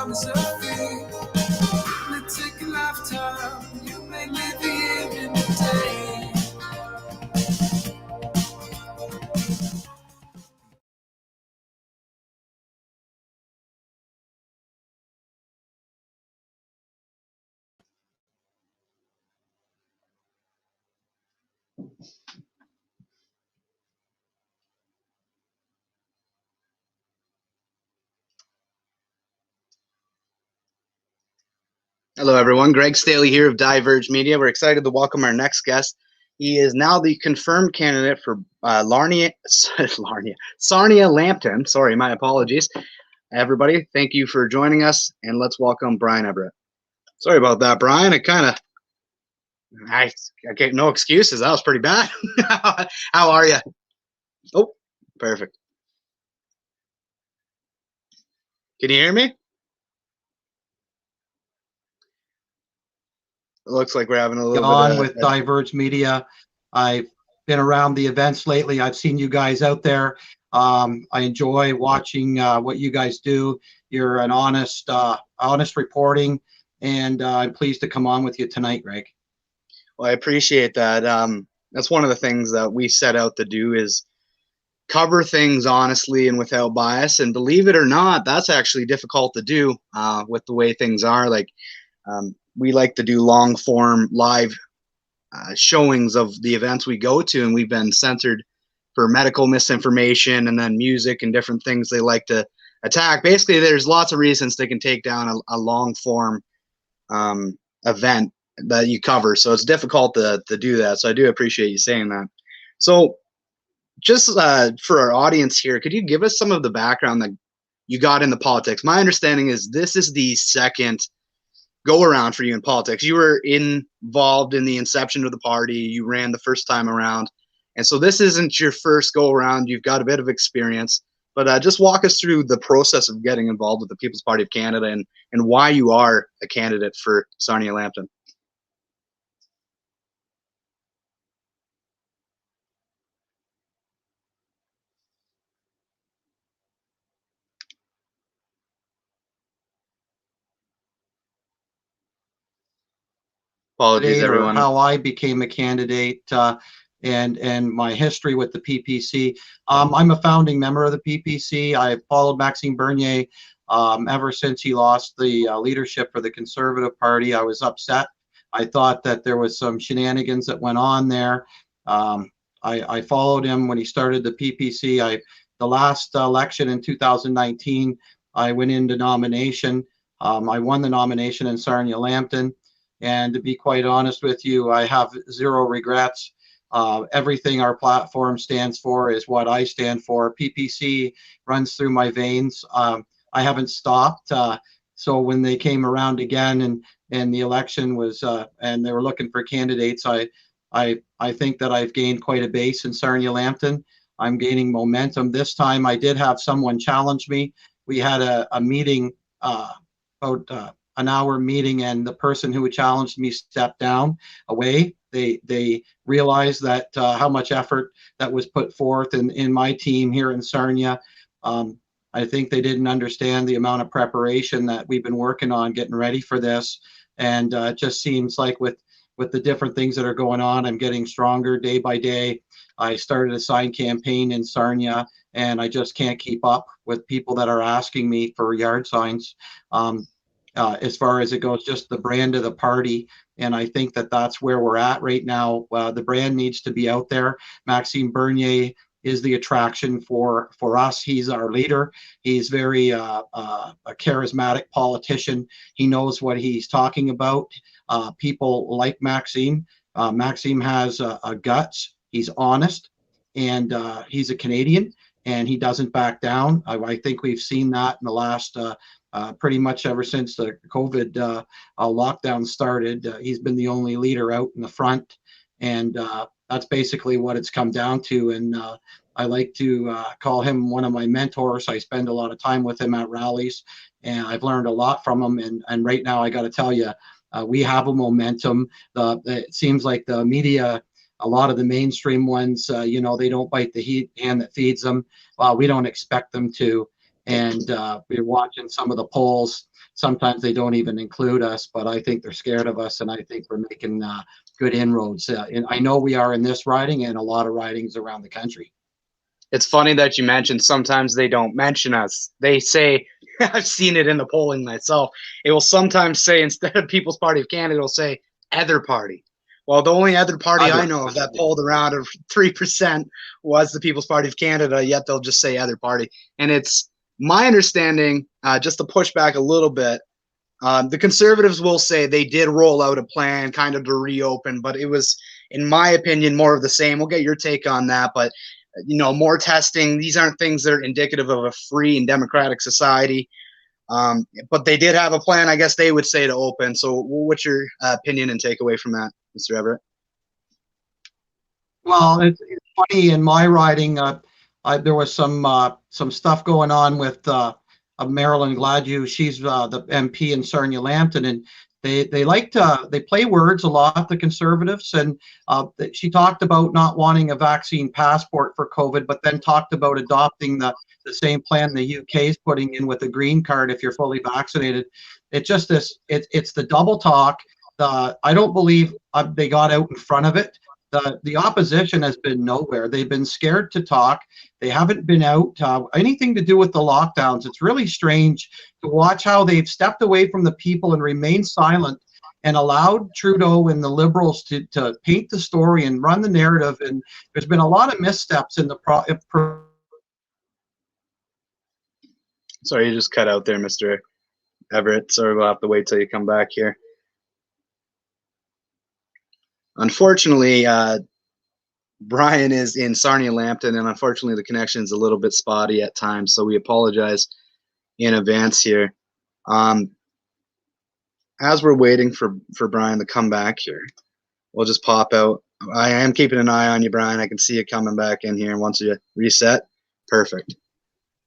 promise of thee. Let's take a lifetime. You may live here in the day. Hello, everyone. Greg Staley here of Diverge Media. We're excited to welcome our next guest. He is now the confirmed candidate for Sarnia Lambton. Sorry, my apologies. Everybody, thank you for joining us, and let's welcome Brian Everaert. Sorry about that, Brian. I get no excuses. That was pretty bad. How are you? Oh, perfect. Can you hear me? It looks like we're having a little bit with Diverge Media. I've been around the events lately. I've seen you guys out there. I enjoy watching what you guys do. You're an honest reporting, and I'm pleased to come on with you tonight, Greg. Well, I appreciate that. That's one of the things that we set out to do is cover things honestly and without bias. And believe it or not, that's actually difficult to do with the way things are. We like to do long form live showings of the events we go to, and we've been censored for medical misinformation and then music and different things they like to attack. Basically, there's lots of reasons they can take down a long form event that you cover. So it's difficult to do that. So I do appreciate you saying that. So just for our audience here, could you give us some of the background that you got into politics? My understanding is this is the second go around for you in politics. You were involved in the inception of the party. You ran the first time around. And so this isn't your first go around. You've got a bit of experience, but just walk us through the process of getting involved with the People's Party of Canada and why you are a candidate for Sarnia Lambton. Apologies, everyone. How I became a candidate and my history with the PPC. I'm a founding member of the PPC. I followed Maxime Bernier ever since he lost the leadership for the Conservative Party. I was upset. I thought that there was some shenanigans that went on there. I followed him when he started the PPC. The last election in 2019, I went into nomination. I won the nomination in Sarnia Lambton. And to be quite honest with you, I have zero regrets. Everything our platform stands for is what I stand for. PPC runs through my veins. I haven't stopped. So when they came around again and the election was and they were looking for candidates, I think that I've gained quite a base in Sarnia Lambton. I'm gaining momentum. This time I did have someone challenge me. We had a meeting about an hour meeting, and the person who challenged me stepped down away. They realized that how much effort that was put forth in my team here in Sarnia. I think they didn't understand the amount of preparation that we've been working on getting ready for this. And it just seems like with the different things that are going on, I'm getting stronger day by day. I started a sign campaign in Sarnia, and I just can't keep up with people that are asking me for yard signs. As far as it goes, just the brand of the party. And I think that that's where we're at right now. The brand needs to be out there. Maxime Bernier is the attraction for us. He's our leader. He's very a charismatic politician. He knows what he's talking about. People like Maxime. Maxime has a guts. He's honest, and he's a Canadian, and he doesn't back down. I think we've seen that in the last pretty much ever since the COVID lockdown started. He's been the only leader out in the front, and that's basically what it's come down to. And I like to call him one of my mentors. I spend a lot of time with him at rallies, and I've learned a lot from him. And right now, I got to tell you, we have a momentum. It seems like the media, a lot of the mainstream ones, they don't bite the hand that feeds them. We don't expect them to. And we're watching some of the polls. sometimes they don't even include us, but I think they're scared of us, and I think we're making good inroads. And I know we are in this riding and a lot of ridings around the country. It's funny that you mentioned sometimes they don't mention us. They say, I've seen it in the polling myself. It will sometimes say, instead of People's Party of Canada, it'll say other party. Well, the only other party I know of that polled around of 3% was the People's Party of Canada, yet they'll just say other party. And it's my understanding, just to push back a little bit, the Conservatives will say they did roll out a plan kind of to reopen, but it was, in my opinion, more of the same. We'll get your take on that, but more testing. These aren't things that are indicative of a free and democratic society. But they did have a plan, I guess they would say, to open. So what's your opinion and takeaway from that, Mr. Everaert? Well, it's funny, in my riding, there was some stuff going on with Marilyn Gladue. She's the MP in Sarnia-Lambton, and they like to play words a lot, the Conservatives, and she talked about not wanting a vaccine passport for COVID, but then talked about adopting the same plan the UK is putting in with a green card if you're fully vaccinated. It's just this, it's the double talk. I don't believe they got out in front of it. The opposition has been nowhere. They've been scared to talk. They haven't been out anything to do with the lockdowns. It's really strange to watch how they've stepped away from the people and remained silent and allowed Trudeau and the Liberals to paint the story and run the narrative. And there's been a lot of missteps in the Sorry, you just cut out there, Mr. Everaert. Sorry, we'll have to wait till you come back here. Unfortunately, Brian is in Sarnia-Lambton, and unfortunately the connection is a little bit spotty at times, so we apologize in advance here. As we're waiting for Brian to come back here, we'll just pop out. I am keeping an eye on you, Brian. I can see you coming back in here once you reset. Perfect.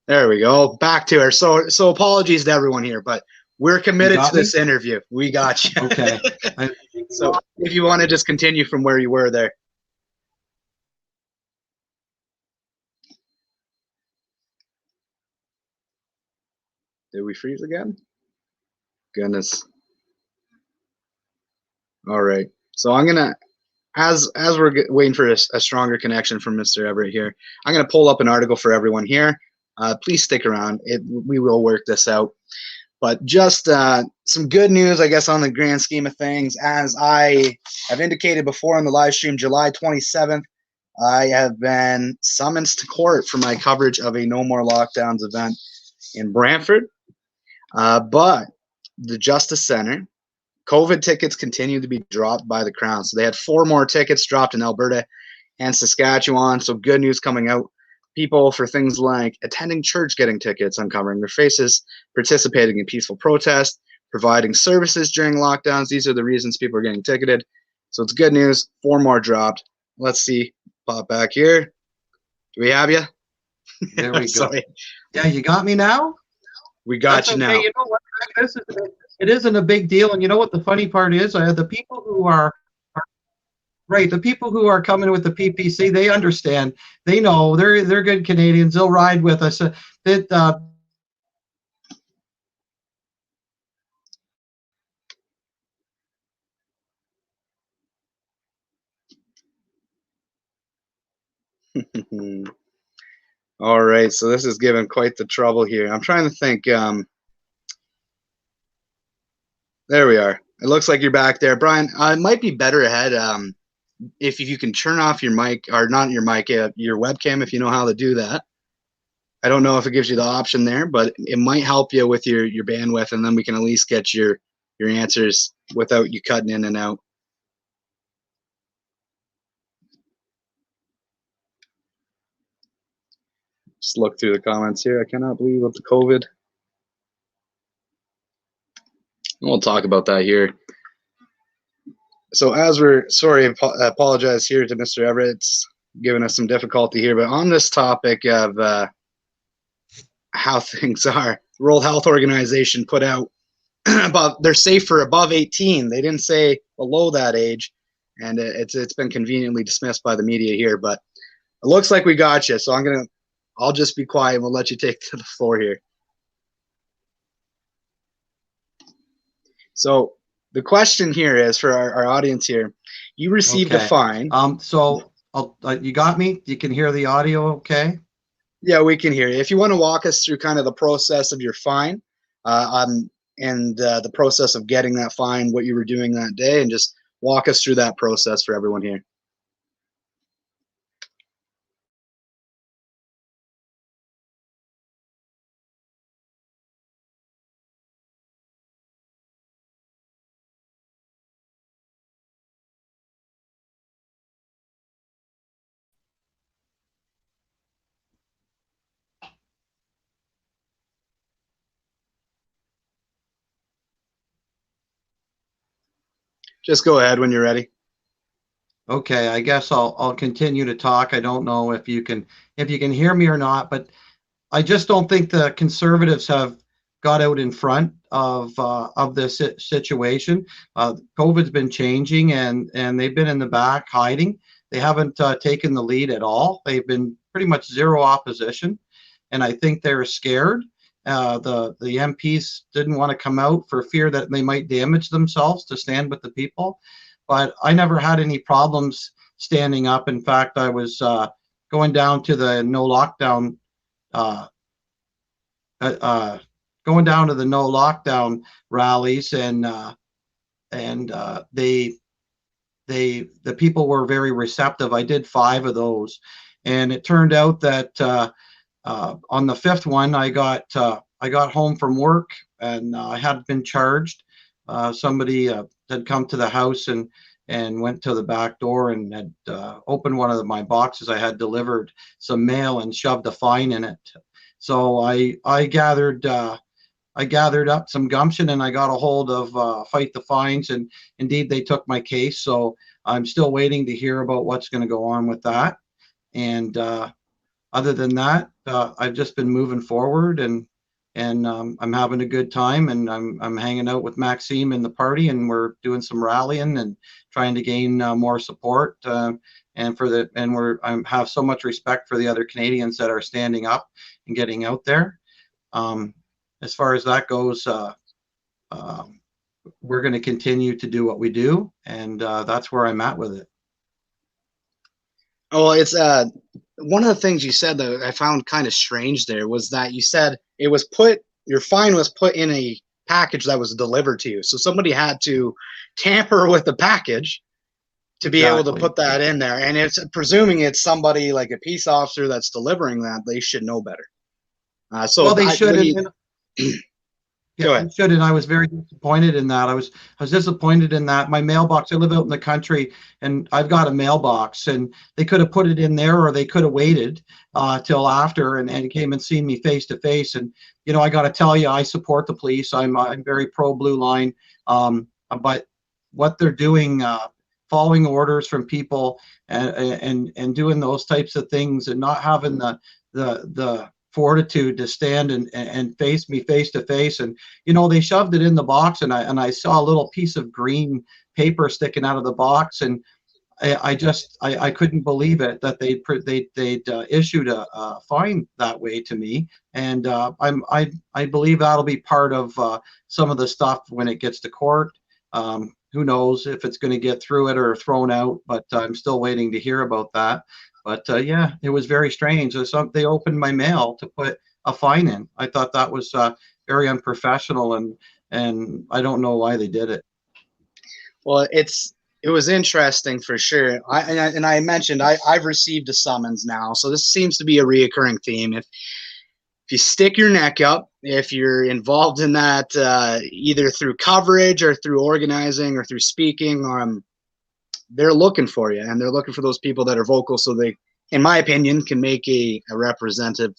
There we go. Back to her. So apologies to everyone here, but we're committed to this interview. We got you. Okay. So if you want to just continue from where you were there. Did we freeze again? Goodness. All right. So I'm going to, as we're waiting for a stronger connection from Mr. Everaert here, I'm going to pull up an article for everyone here. Please stick around. We will work this out. But just some good news, I guess, on the grand scheme of things. As I have indicated before on the live stream, July 27th, I have been summoned to court for my coverage of a No More Lockdowns event in Brantford. But the Justice Center, COVID tickets continue to be dropped by the Crown. So they had 4 more tickets dropped in Alberta and Saskatchewan. So good news coming out. People for things like attending church getting tickets, uncovering their faces, participating in peaceful protest, providing services during lockdowns. These are the reasons people are getting ticketed. So it's good news. 4 more dropped. Let's see. Pop back here. Do we have you? There we go. Yeah, you got me now? We got you now. You know what? It isn't a big deal. And you know what the funny part is? The people who are right, the people who are coming with the PPC, they understand. They know. They're good Canadians. They'll ride with us. All right, so this is giving quite the trouble here. I'm trying to think. There we are. It looks like you're back there, Brian. It might be better ahead if you can turn off your mic, or not your mic, your webcam, if you know how to do that. I don't know if it gives you the option there, but it might help you with your bandwidth, and then we can at least get your answers without you cutting in and out. Just look through the comments here. I cannot believe what the COVID. We'll talk about that here. So as we're, sorry, I apologize here to Mr. Everaert. It's giving us some difficulty here, but on this topic of how things are, the World Health Organization put out about they're safe for above 18. They didn't say below that age, and it's been conveniently dismissed by the media here, but it looks like we got you. So I'll just be quiet and we'll let you take to the floor here. So the question here is for our audience here, you received a Okay. fine. So you got me? You can hear the audio okay? Yeah, we can hear you. If you want to walk us through kind of the process of your fine, and the process of getting that fine, what you were doing that day, and just walk us through that process for everyone here. Just go ahead when you're ready. Okay, I guess I'll continue to talk. I don't know if you can hear me or not, but I just don't think the Conservatives have got out in front of this situation. COVID's been changing, and they've been in the back hiding. They haven't taken the lead at all. They've been pretty much zero opposition, and I think they're scared. The MPs didn't want to come out for fear that they might damage themselves to stand with the people. But I never had any problems standing up. In fact, I was going down to the no lockdown uh, going down to the no lockdown rallies, and the people were very receptive. I did 5 of those, and it turned out that on the 5th one, I got home from work, and I had been charged. Somebody had come to the house and went to the back door and had opened one of my boxes. I had delivered some mail and shoved a fine in it. So I gathered up some gumption, and I got a hold of Fight the Fines, and indeed they took my case. So I'm still waiting to hear about what's going to go on with that. And other than that, I've just been moving forward, and I'm having a good time, and I'm hanging out with Maxime in the party, and we're doing some rallying and trying to gain more support. I have so much respect for the other Canadians that are standing up and getting out there. As far as that goes, we're going to continue to do what we do, and that's where I'm at with it. Well, it's one of the things you said that I found kind of strange there was that you said your fine was put in a package that was delivered to you. So somebody had to tamper with the package to be able to put that in there. And it's presuming it's somebody like a peace officer that's delivering that, they should know better. Well, they should. Yeah, I should, and I was very disappointed in that. I was disappointed in that. My mailbox, I live out in the country, and I've got a mailbox, and they could have put it in there, or they could have waited till after and came and seen me face to face. And I got to tell you, I support the police. I'm very pro Blue Line, but what they're doing, following orders from people and doing those types of things, and not having the fortitude to stand and face me face to face. And they shoved it in the box, and I saw a little piece of green paper sticking out of the box, and I couldn't believe it that they'd issued a fine that way to me. And I believe that'll be part of some of the stuff when it gets to court. Who knows if it's going to get through it or thrown out, but I'm still waiting to hear about that. But yeah, it was very strange. They opened my mail to put a fine in. I thought that was very unprofessional, and I don't know why they did it. Well, it was interesting for sure. I mentioned I've received a summons now, so this seems to be a reoccurring theme. If you stick your neck up, if you're involved in that either through coverage or through organizing or through speaking, they're looking for you, and they're looking for those people that are vocal, so they, in my opinion, can make a representation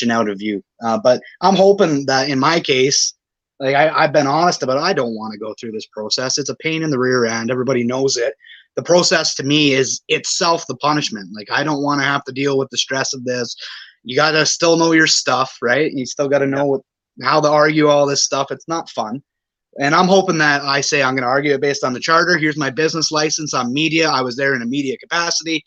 out of you. But I'm hoping that in my case, like I've been honest about it, I don't want to go through this process. It's a pain in the rear end. Everybody knows it. The process to me is itself the punishment. Like, I don't want to have to deal with the stress of this. You got to still know your stuff, right? You still got to know how to argue all this stuff. It's not fun. And I'm hoping that I say I'm going to argue it based on the charter. Here's my business license. I'm media. I was there in a media capacity.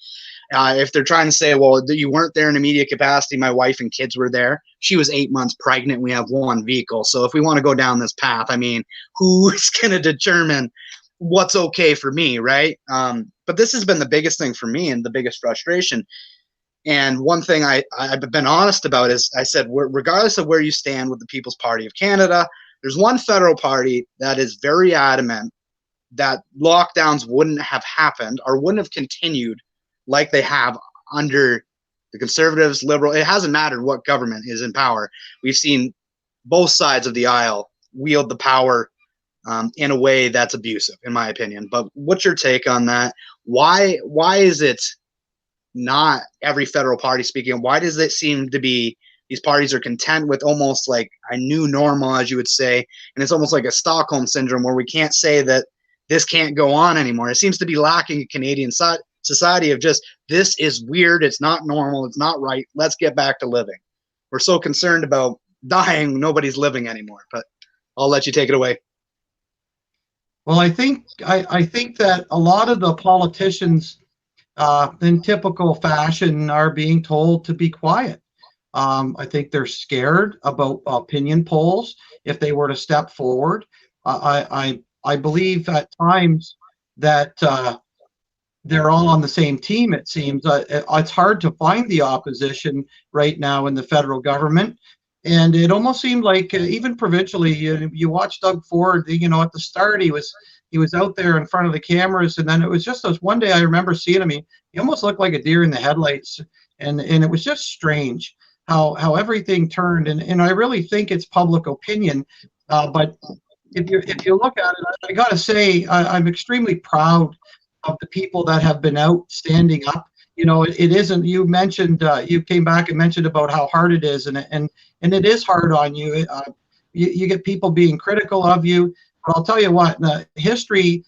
If they're trying to say, well, you weren't there in a media capacity, my wife and kids were there. She was 8 months pregnant. We have one vehicle. So if we want to go down this path, I mean, who's going to determine what's okay for me, right? But this has been the biggest thing for me and the biggest frustration. And one thing I've been honest about is I said, regardless of where you stand with the People's Party of Canada, there's one federal party that is very adamant that lockdowns wouldn't have happened or wouldn't have continued like they have under the Conservatives, Liberal. It hasn't mattered what government is in power. We've seen both sides of the aisle wield the power in a way that's abusive, in my opinion. But what's your take on that? Why is it not every federal party speaking? Why does it seem to be these parties are content with almost like a new normal, as you would say, and it's almost like a Stockholm syndrome where we can't say that this can't go on anymore? It seems to be lacking in Canadian society of just, this is weird, it's not normal, it's not right, let's get back to living. We're so concerned about dying, nobody's living anymore. But I'll let you take it away. Well, I think that a lot of the politicians in typical fashion are being told to be quiet. I think they're scared about opinion polls if they were to step forward. I believe at times that they're all on the same team, it seems. It's hard to find the opposition right now in the federal government. And it almost seemed like even provincially, you watch Doug Ford, at the start he was out there in front of the cameras, and then it was just this one day I remember seeing him, he almost looked like a deer in the headlights, and it was just strange how everything turned. And I really think it's public opinion, but if you look at it, I got to say I'm extremely proud of the people that have been out standing up. It isn't, you mentioned, you came back and mentioned about how hard it is, and it is hard on you. You get people being critical of you, but I'll tell you what, history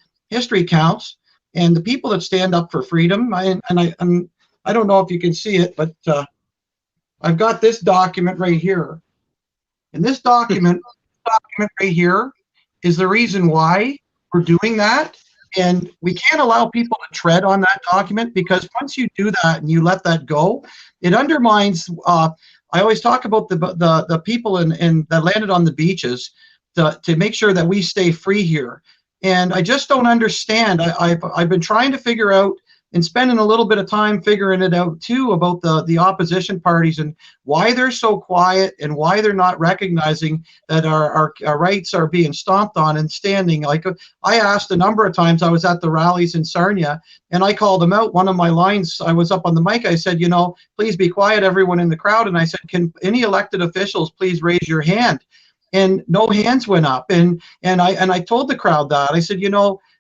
counts, and the people that stand up for freedom, I don't know if you can see it, but I've got this document right here, and this document right here is the reason why we're doing that. And we can't allow people to tread on that document, because once you do that and you let that go, it undermines. I always talk about the people that landed on the beaches to make sure that we stay free here. And I just don't understand. I've been trying to figure out and spending a little bit of time figuring it out too about the opposition parties and why they're so quiet and why they're not recognizing that our rights are being stomped on and standing. Like I asked a number of times, I was at the rallies in Sarnia, and I called them out. One of my lines, I was up on the mic, I said, please be quiet, everyone in the crowd. And I said, can any elected officials please raise your hand? And no hands went up. And I told the crowd that. I said,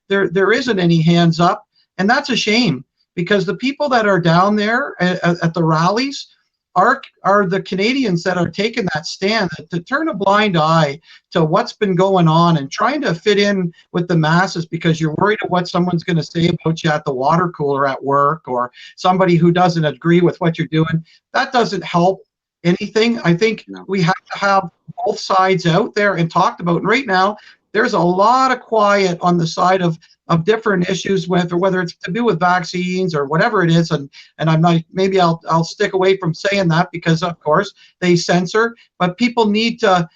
there isn't any hands up. And that's a shame, because the people that are down there at the rallies are the Canadians that are taking that stand to turn a blind eye to what's been going on and trying to fit in with the masses because you're worried of what someone's going to say about you at the water cooler at work, or somebody who doesn't agree with what you're doing. That doesn't help anything. I think we have to have both sides out there and talked about. And right now, there's a lot of quiet on the side of different issues, whether it's to do with vaccines or whatever it is. And I'm not, maybe I'll stick away from saying that because of course they censor, but people need to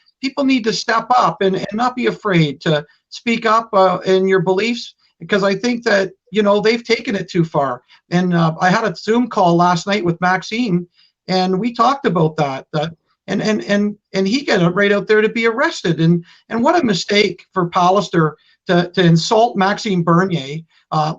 step up and not be afraid to speak up in your beliefs, because I think that, they've taken it too far. And I had a Zoom call last night with Maxime, and we talked about that and he got right out there to be arrested. And what a mistake for Pallister to insult Maxime Bernier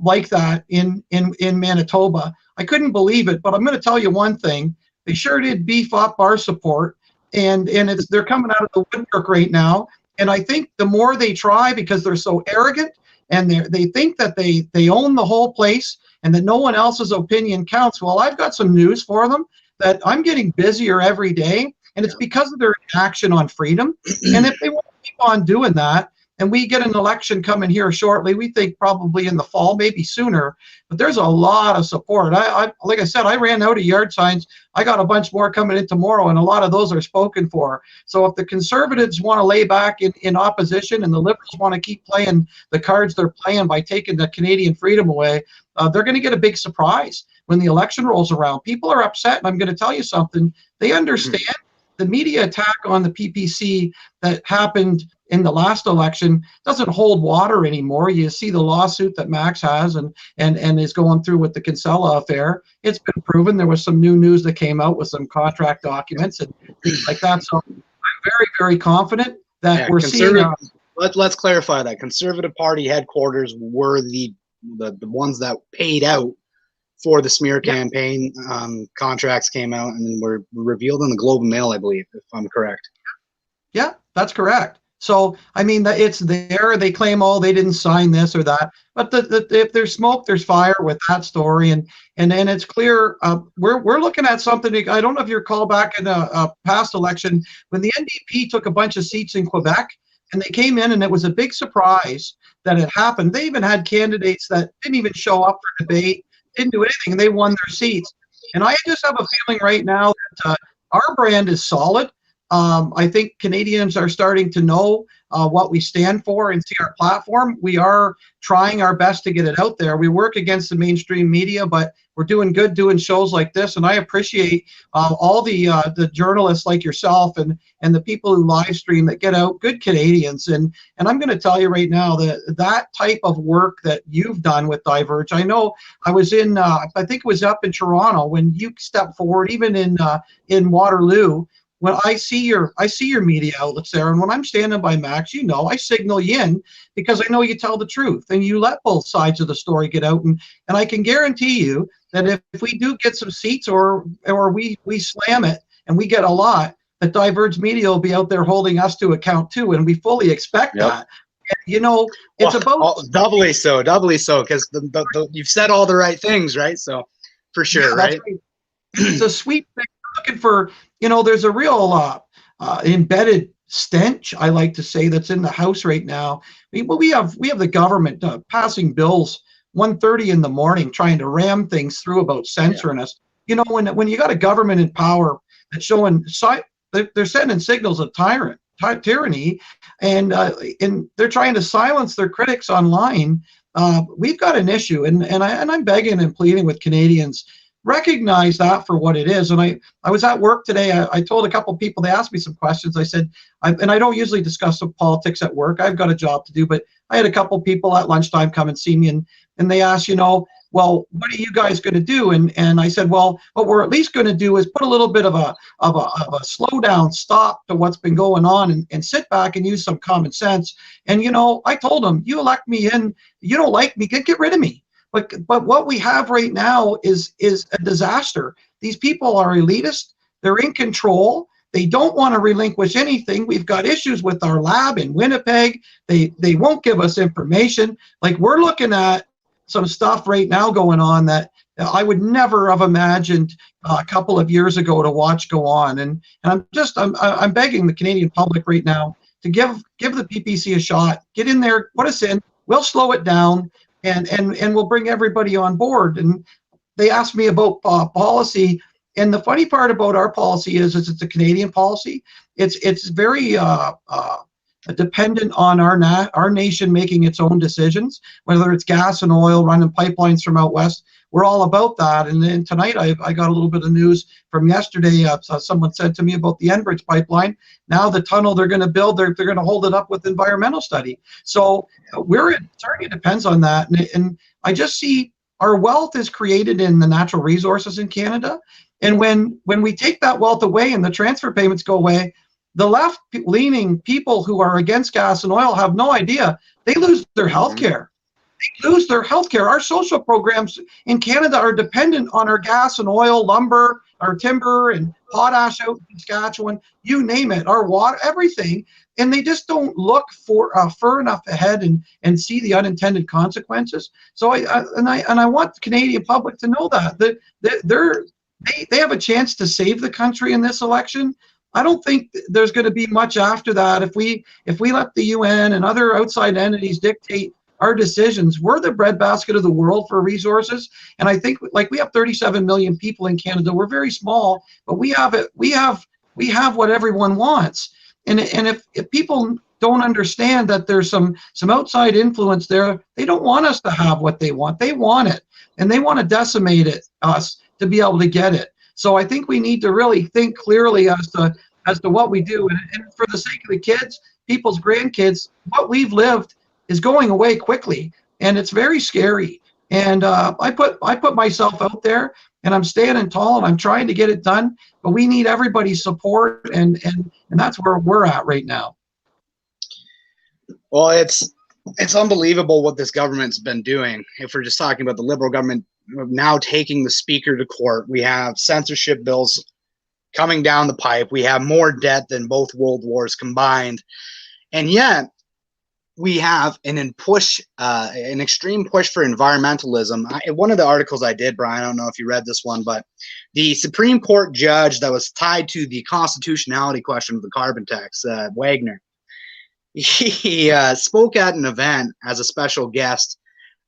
like that in Manitoba. I couldn't believe it, but I'm going to tell you one thing. They sure did beef up our support, and they're coming out of the woodwork right now. And I think the more they try, because they're so arrogant and they think that they own the whole place and that no one else's opinion counts. Well, I've got some news for them, that I'm getting busier every day, and it's because of their inaction on freedom. And if they want to keep on doing that, and we get an election coming here shortly, we think probably in the fall, maybe sooner, but there's a lot of support. Like I said, I ran out of yard signs. I got a bunch more coming in tomorrow, and a lot of those are spoken for. So if the Conservatives want to lay back in opposition and the Liberals want to keep playing the cards they're playing by taking the Canadian freedom away, they're going to get a big surprise. when the election rolls around. People are upset, and I'm going to tell you something. They understand the media attack on the PPC that happened in the last election doesn't hold water anymore. You see the lawsuit that Max has and is going through with the Kinsella affair. It's been proven. There was some new news that came out with some contract documents and things like that. So I'm very, very confident that we're seeing. Let's clarify that. Conservative Party headquarters were the ones that paid out for the smear campaign. Contracts came out and were revealed in the Globe and Mail, I believe, if I'm correct. Yeah, that's correct. So, I mean, it's there. They claim, oh, they didn't sign this or that. But if there's smoke, there's fire with that story. And it's clear we're looking at something. I don't know if you recall back in a past election when the NDP took a bunch of seats in Quebec, and they came in, and it was a big surprise that it happened. They even had candidates that didn't even show up for debate, didn't do anything, and they won their seats. And I just have a feeling right now that our brand is solid. I think Canadians are starting to know what we stand for and see our platform. We are trying our best to get it out there. We work against the mainstream media, but we're doing good doing shows like this. And I appreciate all the journalists like yourself and the people who live stream that get out, good Canadians. And I'm going to tell you right now that type of work that you've done with Diverge. I know I was in, I think it was up in Toronto when you stepped forward, even in Waterloo. When I see your media outlets there, and when I'm standing by Max, I signal you in because I know you tell the truth and you let both sides of the story get out. And I can guarantee you that if we do get some seats or we slam it and we get a lot, that Diverge Media will be out there holding us to account too, and we fully expect that. And, it's about doubly so because you've said all the right things, right? So for sure, right? It's a sweet thing. Looking for, there's a real embedded stench, I like to say, that's in the House right now. We have the government passing bills 1:30 in the morning trying to ram things through about censoring us. When you got a government in power that's showing they're sending signals of tyranny, and they're trying to silence their critics online. We've got an issue, and I'm begging and pleading with Canadians. Recognize that for what it is. And I was at work today. I told a couple of people, they asked me some questions. I said, and I don't usually discuss politics at work. I've got a job to do, but I had a couple of people at lunchtime come and see me, and they asked, well, what are you guys going to do? And I said, well, what we're at least going to do is put a little bit of a slow down, stop to what's been going on, and sit back and use some common sense. And I told them, you elect me in, you don't like me, get rid of me. But what we have right now is a disaster. These people are elitist. They're in control. They don't want to relinquish anything. We've got issues with our lab in Winnipeg. They won't give us information. Like, we're looking at some stuff right now going on that I would never have imagined a couple of years ago to watch go on. And I'm begging the Canadian public right now to give the PPC a shot. Get in there, put us in. We'll slow it down. And we'll bring everybody on board. And they asked me about policy, and the funny part about our policy is it's a Canadian policy. It's very dependent on our nation making its own decisions, whether it's gas and oil, running pipelines from out west. We're all about that. And then tonight I got a little bit of news from yesterday. Someone said to me about the Enbridge pipeline. Now the tunnel they're going to build, they're going to hold it up with environmental study. So it certainly depends on that. And I just see our wealth is created in the natural resources in Canada. And when we take that wealth away and the transfer payments go away, the left-leaning people who are against gas and oil have no idea. They lose their health care. They lose their health care. Our social programs in Canada are dependent on our gas and oil, lumber, our timber and potash out in Saskatchewan, you name it, our water, everything. And they just don't look far enough ahead and see the unintended consequences. So I want the Canadian public to know that they have a chance to save the country in this election. I don't think there's going to be much after that. If we let the UN and other outside entities dictate our decisions, we're the breadbasket of the world for resources. And I think, like, we have 37 million people in Canada. We're very small, but we have it. We have what everyone wants. And if people don't understand that there's some outside influence there, they don't want us to have what they want. They want it. and they want to decimate us to be able to get it. So I think we need to really think clearly as to what we do, and for the sake of the kids, people's grandkids, what we've lived is going away quickly, and it's very scary. And I put myself out there, and I'm standing tall, and I'm trying to get it done. But we need everybody's support, and that's where we're at right now. Well, it's unbelievable what this government's been doing. If we're just talking about the Liberal government now taking the Speaker to court, we have censorship bills coming down the pipe. We have more debt than both world wars combined, and yet we have an extreme push for environmentalism. One of the articles I did, Brian, I don't know if you read this one, but the Supreme Court judge that was tied to the constitutionality question of the carbon tax, Wagner, he spoke at an event as a special guest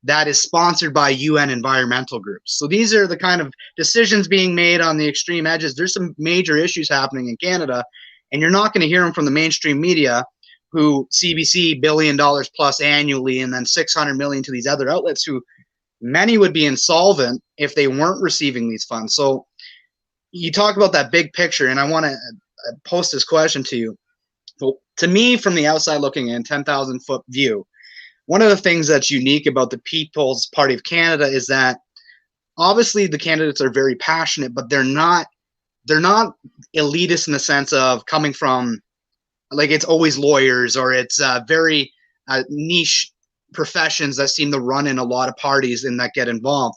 that is sponsored by UN environmental groups. So these are the kind of decisions being made on the extreme edges. There's some major issues happening in Canada, and you're not going to hear them from the mainstream media, who CBC $1 billion plus annually, and then 600 million to these other outlets, who many would be insolvent if they weren't receiving these funds. So you talk about that big picture, and I want to post this question to you. Well, to me, from the outside looking in, 10,000 foot view, one of the things that's unique about the People's Party of Canada is that obviously the candidates are very passionate, but they're not elitist in the sense of coming from, like, it's always lawyers, or it's very niche professions that seem to run in a lot of parties and that get involved.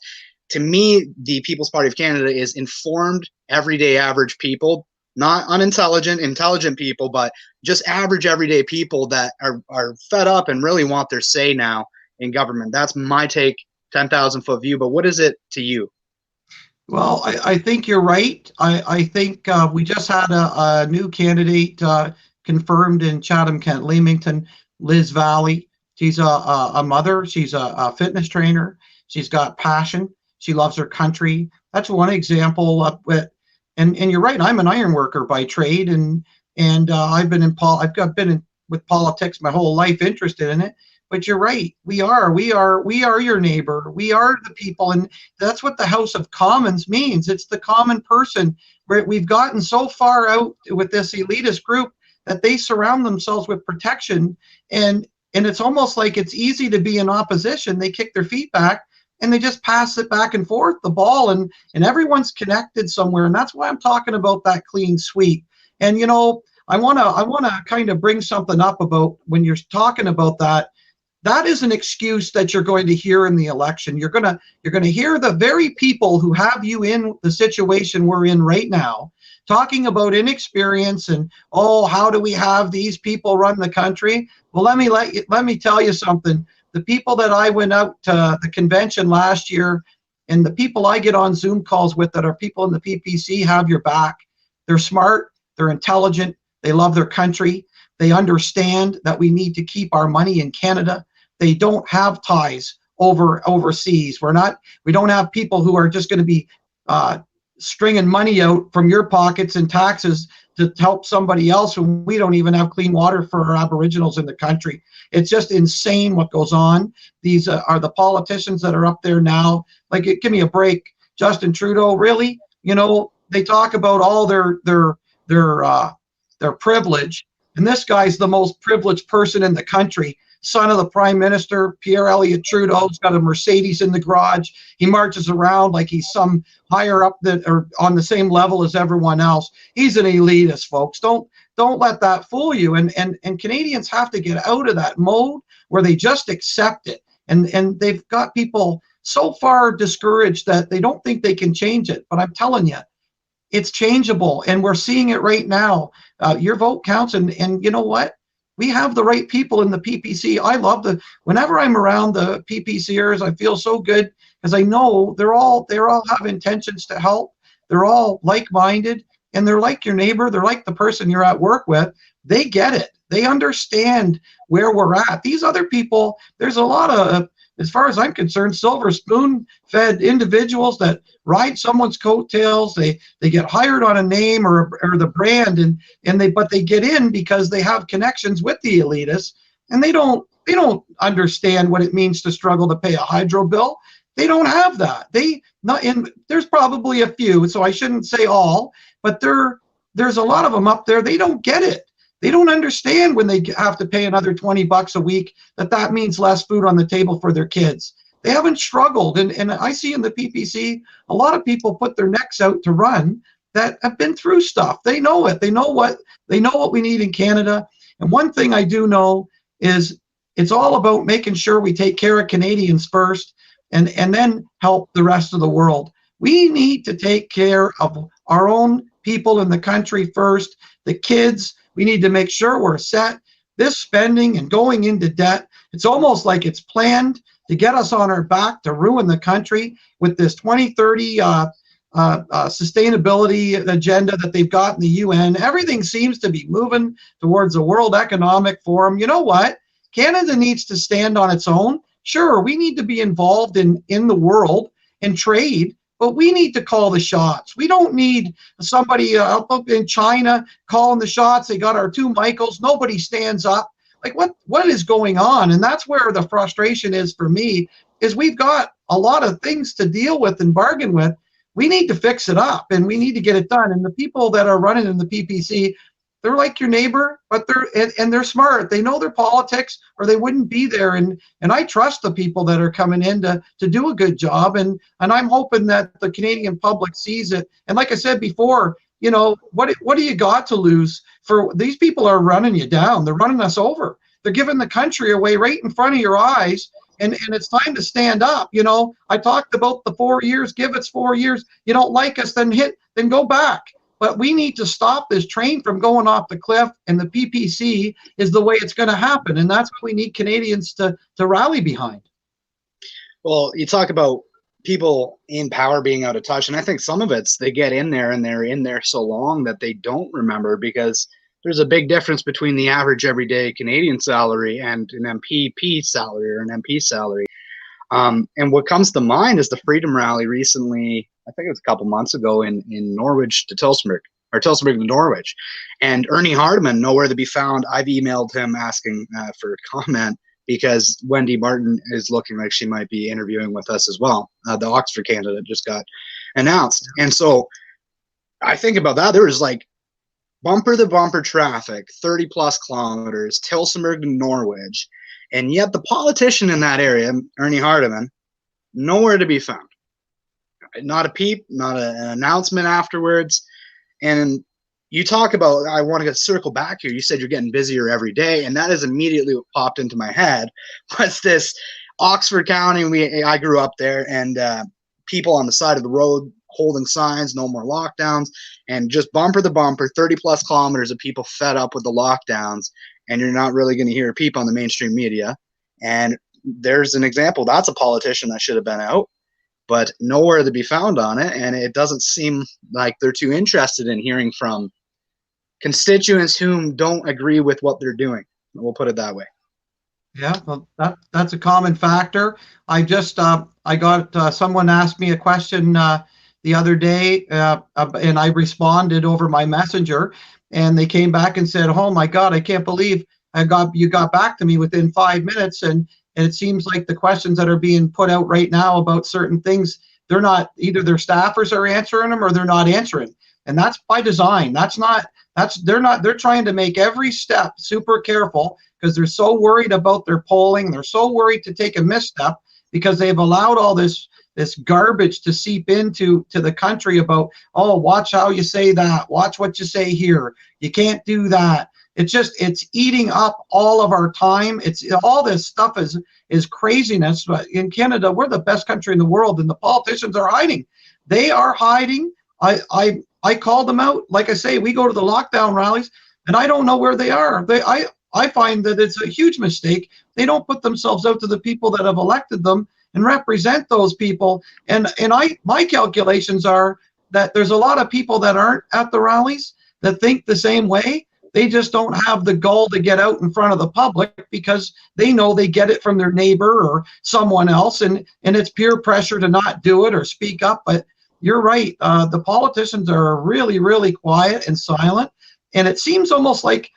To me, the People's Party of Canada is informed, everyday average people, not unintelligent, intelligent people, but just average everyday people that are fed up and really want their say now in government. That's my take, 10,000 foot view. But what is it to you? Well, I think you're right. I think we just had a new candidate confirmed in Chatham-Kent Leamington, Liz Valley. She's a mother. She's a fitness trainer. She's got passion. She loves her country. That's one example of it. And you're right. I'm an iron worker by trade, and I've been with politics my whole life, interested in it. But you're right. We are your neighbor. We are the people, and that's what the House of Commons means. It's the common person. We've gotten so far out with this elitist group that they surround themselves with protection, and it's almost like it's easy to be in opposition. They kick their feet back and they just pass it back and forth, the ball, and everyone's connected somewhere. And that's why I'm talking about that clean sweep. And I want to kind of bring something up about when you're talking about that. That is an excuse that you're going to hear in the election. You're going to hear the very people who have you in the situation we're in right now talking about inexperience and, oh, how do we have these people run the country? Well, let me tell you something. The people that I went out to the convention last year, and the people I get on Zoom calls with that are people in the PPC, have your back. They're smart, they're intelligent, they love their country, they understand that we need to keep our money in Canada. They don't have ties overseas. We don't have people who are just going to be stringing money out from your pockets and taxes to help somebody else when we don't even have clean water for our Aboriginals in the country. It's just insane what goes on. These are the politicians that are up there now. Like, give me a break. Justin Trudeau, really? They talk about all their privilege, and this guy's the most privileged person in the country. Son of the Prime Minister, Pierre Elliott Trudeau's got a Mercedes in the garage. He marches around like he's some higher up or on the same level as everyone else. He's an elitist, folks. Don't let that fool you. And Canadians have to get out of that mode where they just accept it. And they've got people so far discouraged that they don't think they can change it. But I'm telling you, it's changeable, and we're seeing it right now. Your vote counts, and you know what? We have the right people in the PPC. I love whenever I'm around the PPCers, I feel so good because I know they all have intentions to help. They're all like-minded, and they're like your neighbor. They're like the person you're at work with. They get it. They understand where we're at. These other people, there's a lot of, as far as I'm concerned, silver spoon-fed individuals that ride someone's coattails. They get hired on a name or the brand, but they get in because they have connections with the elitists, and they don't understand what it means to struggle to pay a hydro bill. They don't have that. There's probably a few, so I shouldn't say all, but there's a lot of them up there. They don't get it. They don't understand when they have to pay another $20 a week that means less food on the table for their kids. They haven't struggled, and I see in the PPC a lot of people put their necks out to run that have been through stuff. They know it. They know what we need in Canada. And one thing I do know is it's all about making sure we take care of Canadians first, and then help the rest of the world. We need to take care of our own people in the country first, the kids. We need to make sure we're set. This spending and going into debt, it's almost like it's planned to get us on our back to ruin the country with this 2030 sustainability agenda that they've got in the UN. Everything seems to be moving towards the World Economic Forum. You know what? Canada needs to stand on its own. Sure, we need to be involved in the world and trade, but we need to call the shots. We don't need somebody up in China calling the shots. They got our two Michaels. Nobody stands up. Like, what is going on? And that's where the frustration is for me, is we've got a lot of things to deal with and bargain with. We need to fix it up, and we need to get it done. And the people that are running in the PPC, they're like your neighbor, but they're smart. They know their politics, or they wouldn't be there. And I trust the people that are coming in to do a good job. And I'm hoping that the Canadian public sees it. And like I said before, you know, what do you got to lose? For these people are running you down. They're running us over. They're giving the country away right in front of your eyes. And it's time to stand up. You know, I talked about the 4 years. Give us 4 years. You don't like us, then go back. But we need to stop this train from going off the cliff, and the PPC is the way it's going to happen. And that's what we need Canadians to rally behind. Well, you talk about people in power being out of touch, and I think some of it's they get in there and they're in there so long that they don't remember, because there's a big difference between the average everyday Canadian salary and an MPP salary or an MP salary. And what comes to mind is the Freedom Rally recently, I think it was a couple months ago, in Norwich to Tillsonburg, or Tillsonburg to Norwich. And Ernie Hardeman, nowhere to be found. I've emailed him asking for a comment, because Wendy Martin is looking like she might be interviewing with us as well. The Oxford candidate just got announced. And so I think about that. There was like bumper to bumper traffic, 30 plus kilometers, Tillsonburg to Norwich. And yet the politician in that area, Ernie Hardeman, nowhere to be found. Not a peep, not an announcement afterwards. And you talk about, I want to circle back here. You said you're getting busier every day, and that is immediately what popped into my head. Was this Oxford County? I grew up there, and people on the side of the road holding signs, no more lockdowns, and just bumper to bumper, 30 plus kilometers of people fed up with the lockdowns, and you're not really going to hear a peep on the mainstream media. And there's an example. That's a politician that should have been out, but nowhere to be found on it. And it doesn't seem like they're too interested in hearing from constituents whom don't agree with what they're doing. We'll put it that way. Yeah, well, that's a common factor. I just I got someone asked me a question the other day, and I responded over my messenger, and they came back and said, "Oh my God, I can't believe you got back to me within 5 minutes." And it seems like the questions that are being put out right now about certain things, they're not, either their staffers are answering them or they're not answering, and that's by design. They're trying to make every step super careful, because they're so worried about their polling. They're so worried to take a misstep, because they've allowed all this garbage to seep into the country about, oh, watch how you say that, watch what you say here, you can't do that. It's eating up all of our time. It's all this stuff is craziness. But in Canada, we're the best country in the world, and the politicians are hiding. They are hiding. I call them out. Like I say, we go to the lockdown rallies, and I don't know where they are. I find that it's a huge mistake. They don't put themselves out to the people that have elected them and represent those people. And my calculations are that there's a lot of people that aren't at the rallies that think the same way. They just don't have the gall to get out in front of the public, because they know they get it from their neighbor or someone else, and it's peer pressure to not do it or speak up. But you're right. The politicians are really, really quiet and silent, and it seems almost like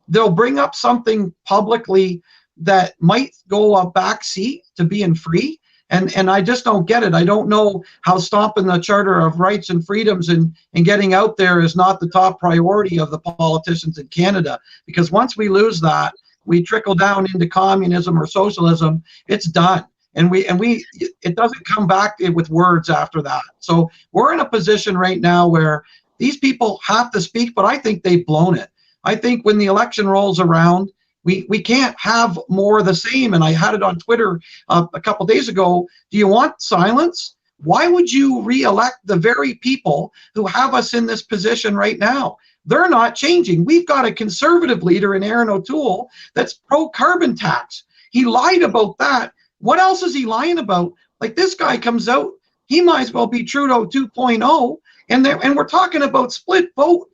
they'll bring up something publicly that might go a back seat to being free, And I just don't get it. I don't know how stomping the Charter of Rights and Freedoms and getting out there is not the top priority of the politicians in Canada. Because once we lose that, we trickle down into communism or socialism, it's done. And it doesn't come back with words after that. So we're in a position right now where these people have to speak, but I think they've blown it. I think when the election rolls around, we can't have more of the same. And I had it on Twitter a couple days ago. Do you want silence? Why would you re-elect the very people who have us in this position right now? They're not changing. We've got a conservative leader in Aaron O'Toole that's pro-carbon tax. He lied about that. What else is he lying about? Like, this guy comes out, he might as well be Trudeau 2.0, and we're talking about split vote.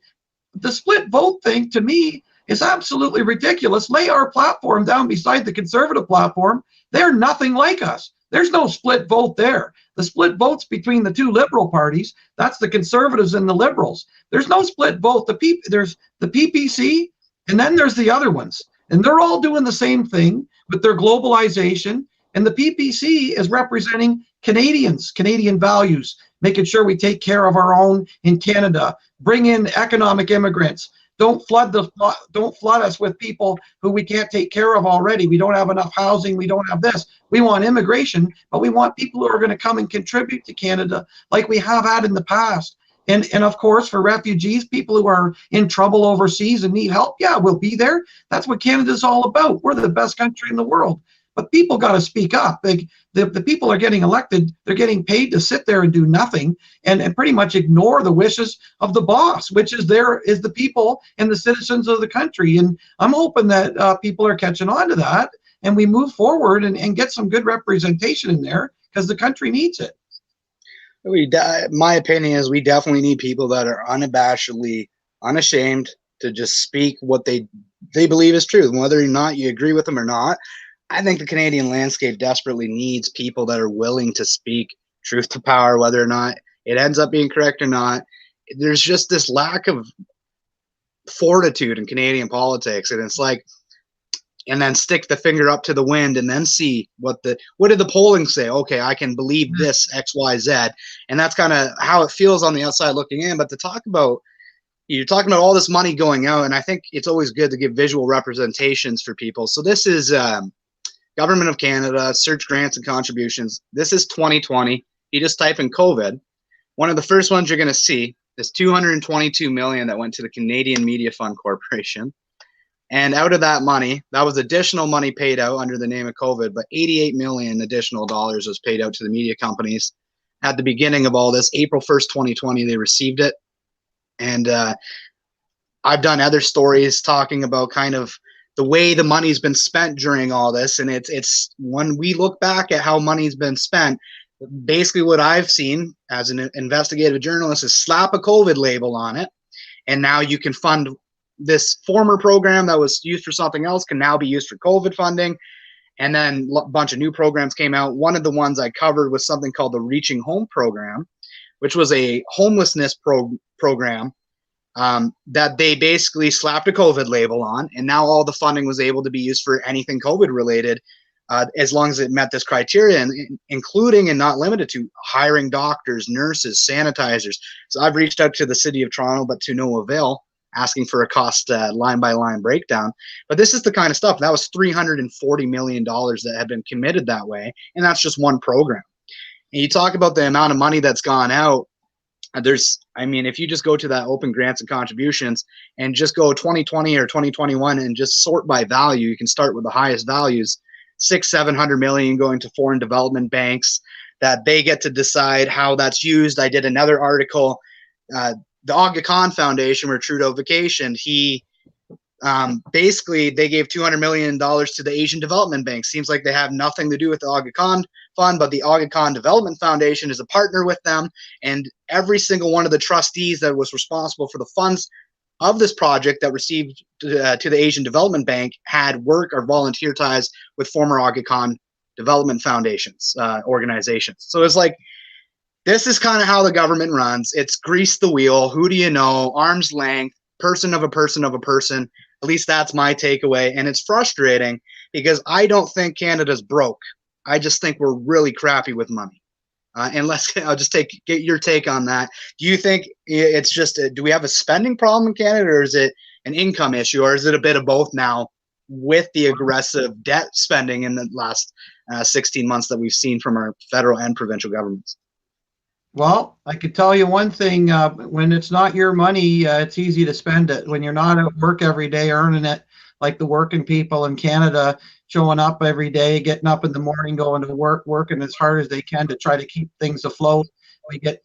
The split vote thing, to me, is absolutely ridiculous. Lay our platform down beside the conservative platform. They're nothing like us. There's no split vote there. The split vote's between the two liberal parties. That's the conservatives and the liberals. There's no split vote. There's the PPC, and then there's the other ones. And they're all doing the same thing with their globalization. And the PPC is representing Canadians, Canadian values, making sure we take care of our own in Canada, bring in economic immigrants. Don't flood us with people who we can't take care of already. We don't have enough housing. We don't have this. We want immigration, but we want people who are going to come and contribute to Canada like we have had in the past. And of course, for refugees, people who are in trouble overseas and need help, yeah, we'll be there. That's what Canada's all about. We're the best country in the world. But people got to speak up. The people are getting elected. They're getting paid to sit there and do nothing and pretty much ignore the wishes of the boss, which is the people and the citizens of the country. And I'm hoping that people are catching on to that and we move forward and get some good representation in there because the country needs it. My opinion is we definitely need people that are unabashedly unashamed to just speak what they believe is true, whether or not you agree with them or not. I think the Canadian landscape desperately needs people that are willing to speak truth to power, whether or not it ends up being correct or not. There's just this lack of fortitude in Canadian politics, and it's like, and then stick the finger up to the wind and then see what did the polling say? Okay, I can believe this X, Y, Z, and that's kind of how it feels on the outside looking in. But to talk about, you're talking about all this money going out, and I think it's always good to give visual representations for people. So this is Government of Canada, search grants and contributions. This is 2020. You just type in COVID. One of the first ones you're going to see is $222 million that went to the Canadian Media Fund Corporation. And out of that money, that was additional money paid out under the name of COVID, but $88 million additional dollars was paid out to the media companies. At the beginning of all this, April 1st, 2020, they received it. And I've done other stories talking about kind of the way the money's been spent during all this. And it's when we look back at how money's been spent, basically what I've seen as an investigative journalist is slap a COVID label on it. And now you can fund this former program that was used for something else can now be used for COVID funding. And then a bunch of new programs came out. One of the ones I covered was something called the Reaching Home program, which was a homelessness program that they basically slapped a COVID label on, and now all the funding was able to be used for anything COVID related, as long as it met this criteria, and including and not limited to hiring doctors, nurses, sanitizers. So I've reached out to the City of Toronto, but to no avail, asking for a cost line by line breakdown. But this is the kind of stuff that was $340 million that had been committed that way, and that's just one program. And you talk about the amount of money that's gone out. If you just go to that open grants and contributions and just go 2020 or 2021 and just sort by value, you can start with the highest values, $600-700 million going to foreign development banks that they get to decide how that's used. I did another article, the Aga Khan Foundation, where Trudeau vacationed. Basically they gave $200 million to the Asian Development Bank. Seems like they have nothing to do with the Aga Khan Fund, but the Aga Khan Development Foundation is a partner with them, and every single one of the trustees that was responsible for the funds of this project that received to the Asian Development Bank had work or volunteer ties with former Aga Khan Development Foundations organizations. So it's like, this is kind of how the government runs. It's grease the wheel. Who do you know? Arm's length, person of a person of a person. At least that's my takeaway. And it's frustrating because I don't think Canada's broke. I just think we're really crappy with money. I'll just get your take on that. Do you think it's just do we have a spending problem in Canada, or is it an income issue, or is it a bit of both now with the aggressive debt spending in the last 16 months that we've seen from our federal and provincial governments? Well, I could tell you one thing, when it's not your money, it's easy to spend it. When you're not at work every day earning it, like the working people in Canada, showing up every day, getting up in the morning, going to work, working as hard as they can to try to keep things afloat. We get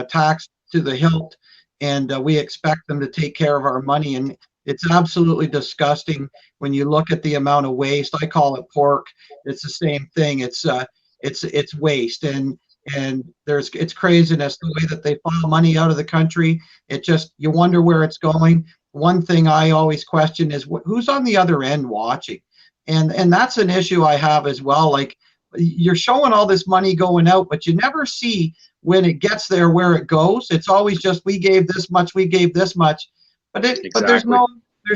taxed to the hilt, and we expect them to take care of our money. And it's absolutely disgusting when you look at the amount of waste. I call it pork. It's the same thing. It's waste, and it's craziness the way that they file money out of the country. It just, you wonder where it's going. One thing I always question is who's on the other end watching, and that's an issue I have as well. Like, you're showing all this money going out, but you never see when it gets there where it goes. It's always just, we gave this much, we gave this much, but there's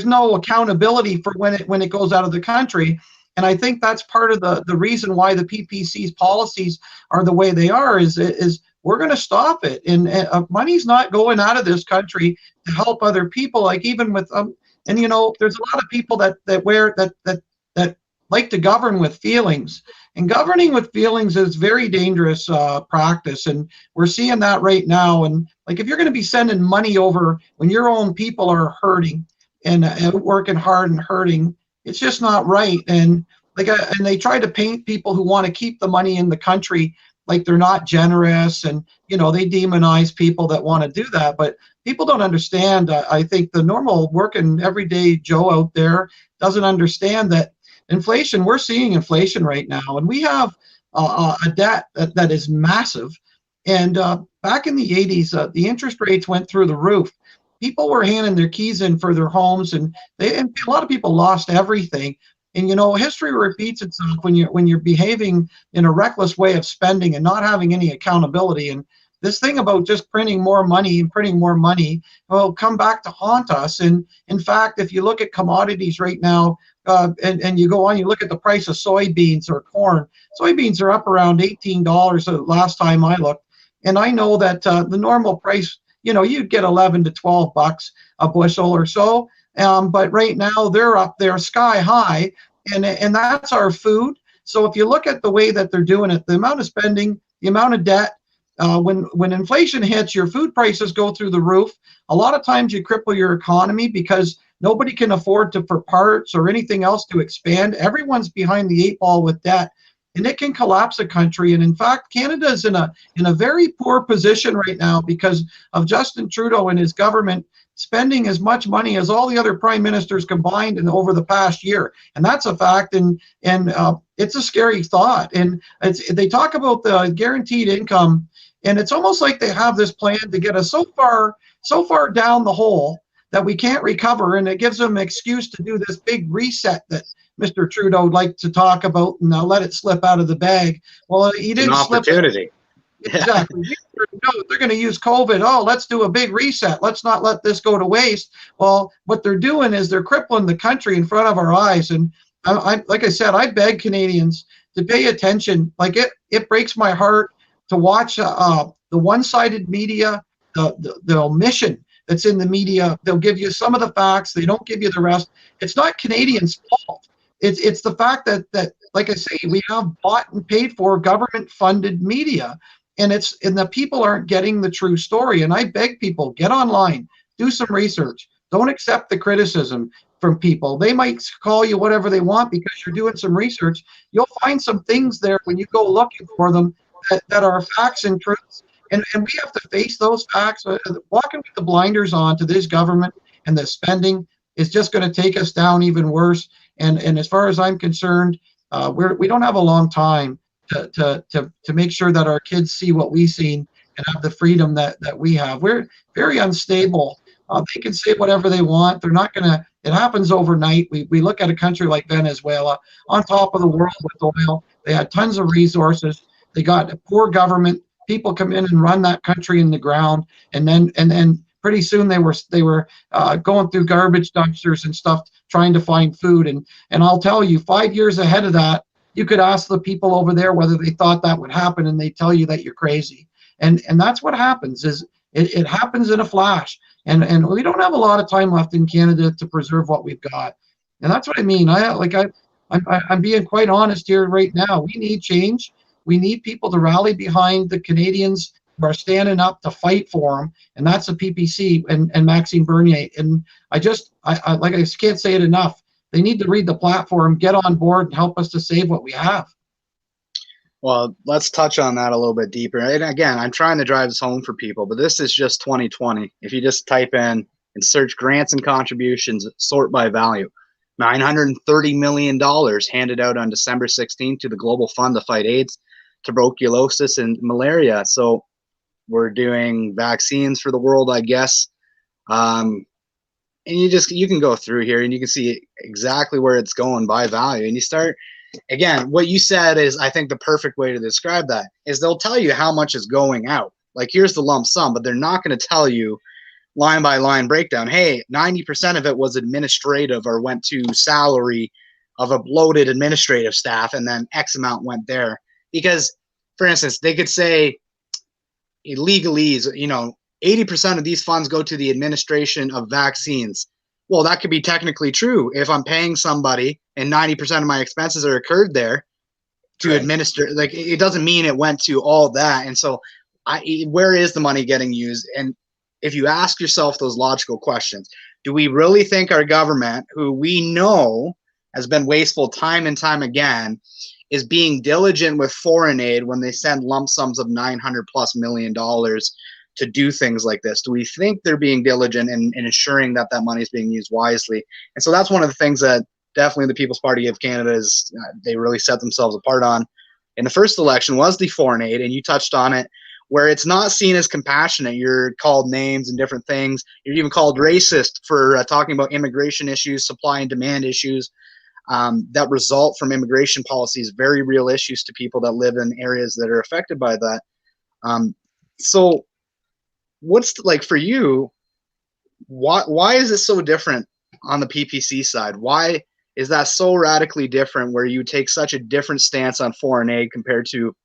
no accountability for when it goes out of the country. And I think that's part of the reason why the PPC's policies are the way they are, is we're going to stop it. And money's not going out of this country to help other people. Like, even with and there's a lot of people that like to govern with feelings, and governing with feelings is very dangerous practice. And we're seeing that right now. And like, if you're going to be sending money over when your own people are hurting and working hard and hurting, it's just not right. And and they try to paint people who want to keep the money in the country like they're not generous, and they demonize people that want to do that. But people don't understand. I think the normal working everyday Joe out there doesn't understand that inflation. We're seeing inflation right now, and we have a debt that is massive. And back in the 80s, the interest rates went through the roof. People were handing their keys in for their homes, and a lot of people lost everything. And history repeats itself when you're behaving in a reckless way of spending and not having any accountability. And this thing about just printing more money will come back to haunt us. And in fact, if you look at commodities right now, and you go on, you look at the price of soybeans or corn. Soybeans are up around $18 the last time I looked. And I know that the normal price, you'd get 11 to 12 bucks a bushel or so. But right now they're up there sky high, and that's our food. So if you look at the way that they're doing it, the amount of spending, the amount of debt, when inflation hits, your food prices go through the roof. A lot of times you cripple your economy because nobody can afford for parts or anything else to expand. Everyone's behind the 8 ball with debt, and it can collapse a country. And in fact, Canada is in a very poor position right now because of Justin Trudeau and his government spending as much money as all the other prime ministers combined over the past year. And that's a fact, and it's a scary thought. And they talk about the guaranteed income, and it's almost like they have this plan to get us so far down the hole that we can't recover, and it gives them an excuse to do this big reset that Mr. Trudeau liked to talk about, and let it slip out of the bag. Well, he didn't slip it. Opportunity. Exactly. They're going to use COVID. Oh, let's do a big reset. Let's not let this go to waste. Well, what they're doing is they're crippling the country in front of our eyes. And like I said, I beg Canadians to pay attention. Like, it breaks my heart to watch the one-sided media, the omission that's in the media. They'll give you some of the facts. They don't give you the rest. It's not Canadians' fault. It's the fact that, like I say, we have bought and paid for government-funded media. And the people aren't getting the true story. And I beg people, get online, do some research. Don't accept the criticism from people. They might call you whatever they want because you're doing some research. You'll find some things there when you go looking for them that are facts and truths. And we have to face those facts. Walking with the blinders on to this government and the spending is just going to take us down even worse. And as far as I'm concerned, we don't have a long time to make sure that our kids see what we've seen and have the freedom that we have. We're very unstable. They can say whatever they want. They're not going to, it happens overnight. We look at a country like Venezuela, on top of the world with oil. They had tons of resources. They got a poor government. People come in and run that country in the ground. And then pretty soon they were going through garbage dumpsters and stuff, trying to find food. And I'll tell you, 5 years ahead of that, you could ask the people over there whether they thought that would happen, and they tell you that you're crazy. And that's what happens, is it happens in a flash. And we don't have a lot of time left in Canada to preserve what we've got. And that's what I mean. I'm being quite honest here right now. We need change. We need people to rally behind the Canadians who are standing up to fight for them, and that's the PPC and Maxime Bernier. And I just can't say it enough. They need to read the platform, get on board, and help us to save what we have. Well, let's touch on that a little bit deeper. And again, I'm trying to drive this home for people, but this is just 2020. If you just type in and search grants and contributions, sort by value, $930 million handed out on December 16th to the Global Fund to fight AIDS, tuberculosis, and malaria. So we're doing vaccines for the world, I guess. And you can go through here and you can see exactly where it's going by value. And you start, again, what you said is, I think the perfect way to describe that is they'll tell you how much is going out. Like, here's the lump sum, but they're not going to tell you line by line breakdown. Hey, 90% of it was administrative or went to salary of a bloated administrative staff, and then X amount went there. Because, for instance, they could say legalese, 80% of these funds go to the administration of vaccines. Well, that could be technically true if I'm paying somebody and 90% of my expenses are occurred there to administer. Like, it doesn't mean it went to all that. And so where is the money getting used? And if you ask yourself those logical questions, do we really think our government, who we know has been wasteful time and time again, is being diligent with foreign aid when they send lump sums of $900+ million to do things like this? Do we think they're being diligent in ensuring that that money is being used wisely? And so that's one of the things that definitely the People's Party of Canada is, they really set themselves apart on. In the first election was the foreign aid, and you touched on it, where it's not seen as compassionate. You're called names and different things. You're even called racist for talking about immigration issues, supply and demand issues that result from immigration policies, very real issues to people that live in areas that are affected by that. So what's like for you, why is it so different on the PPC side? Why is that so radically different, where you take such a different stance on foreign aid compared to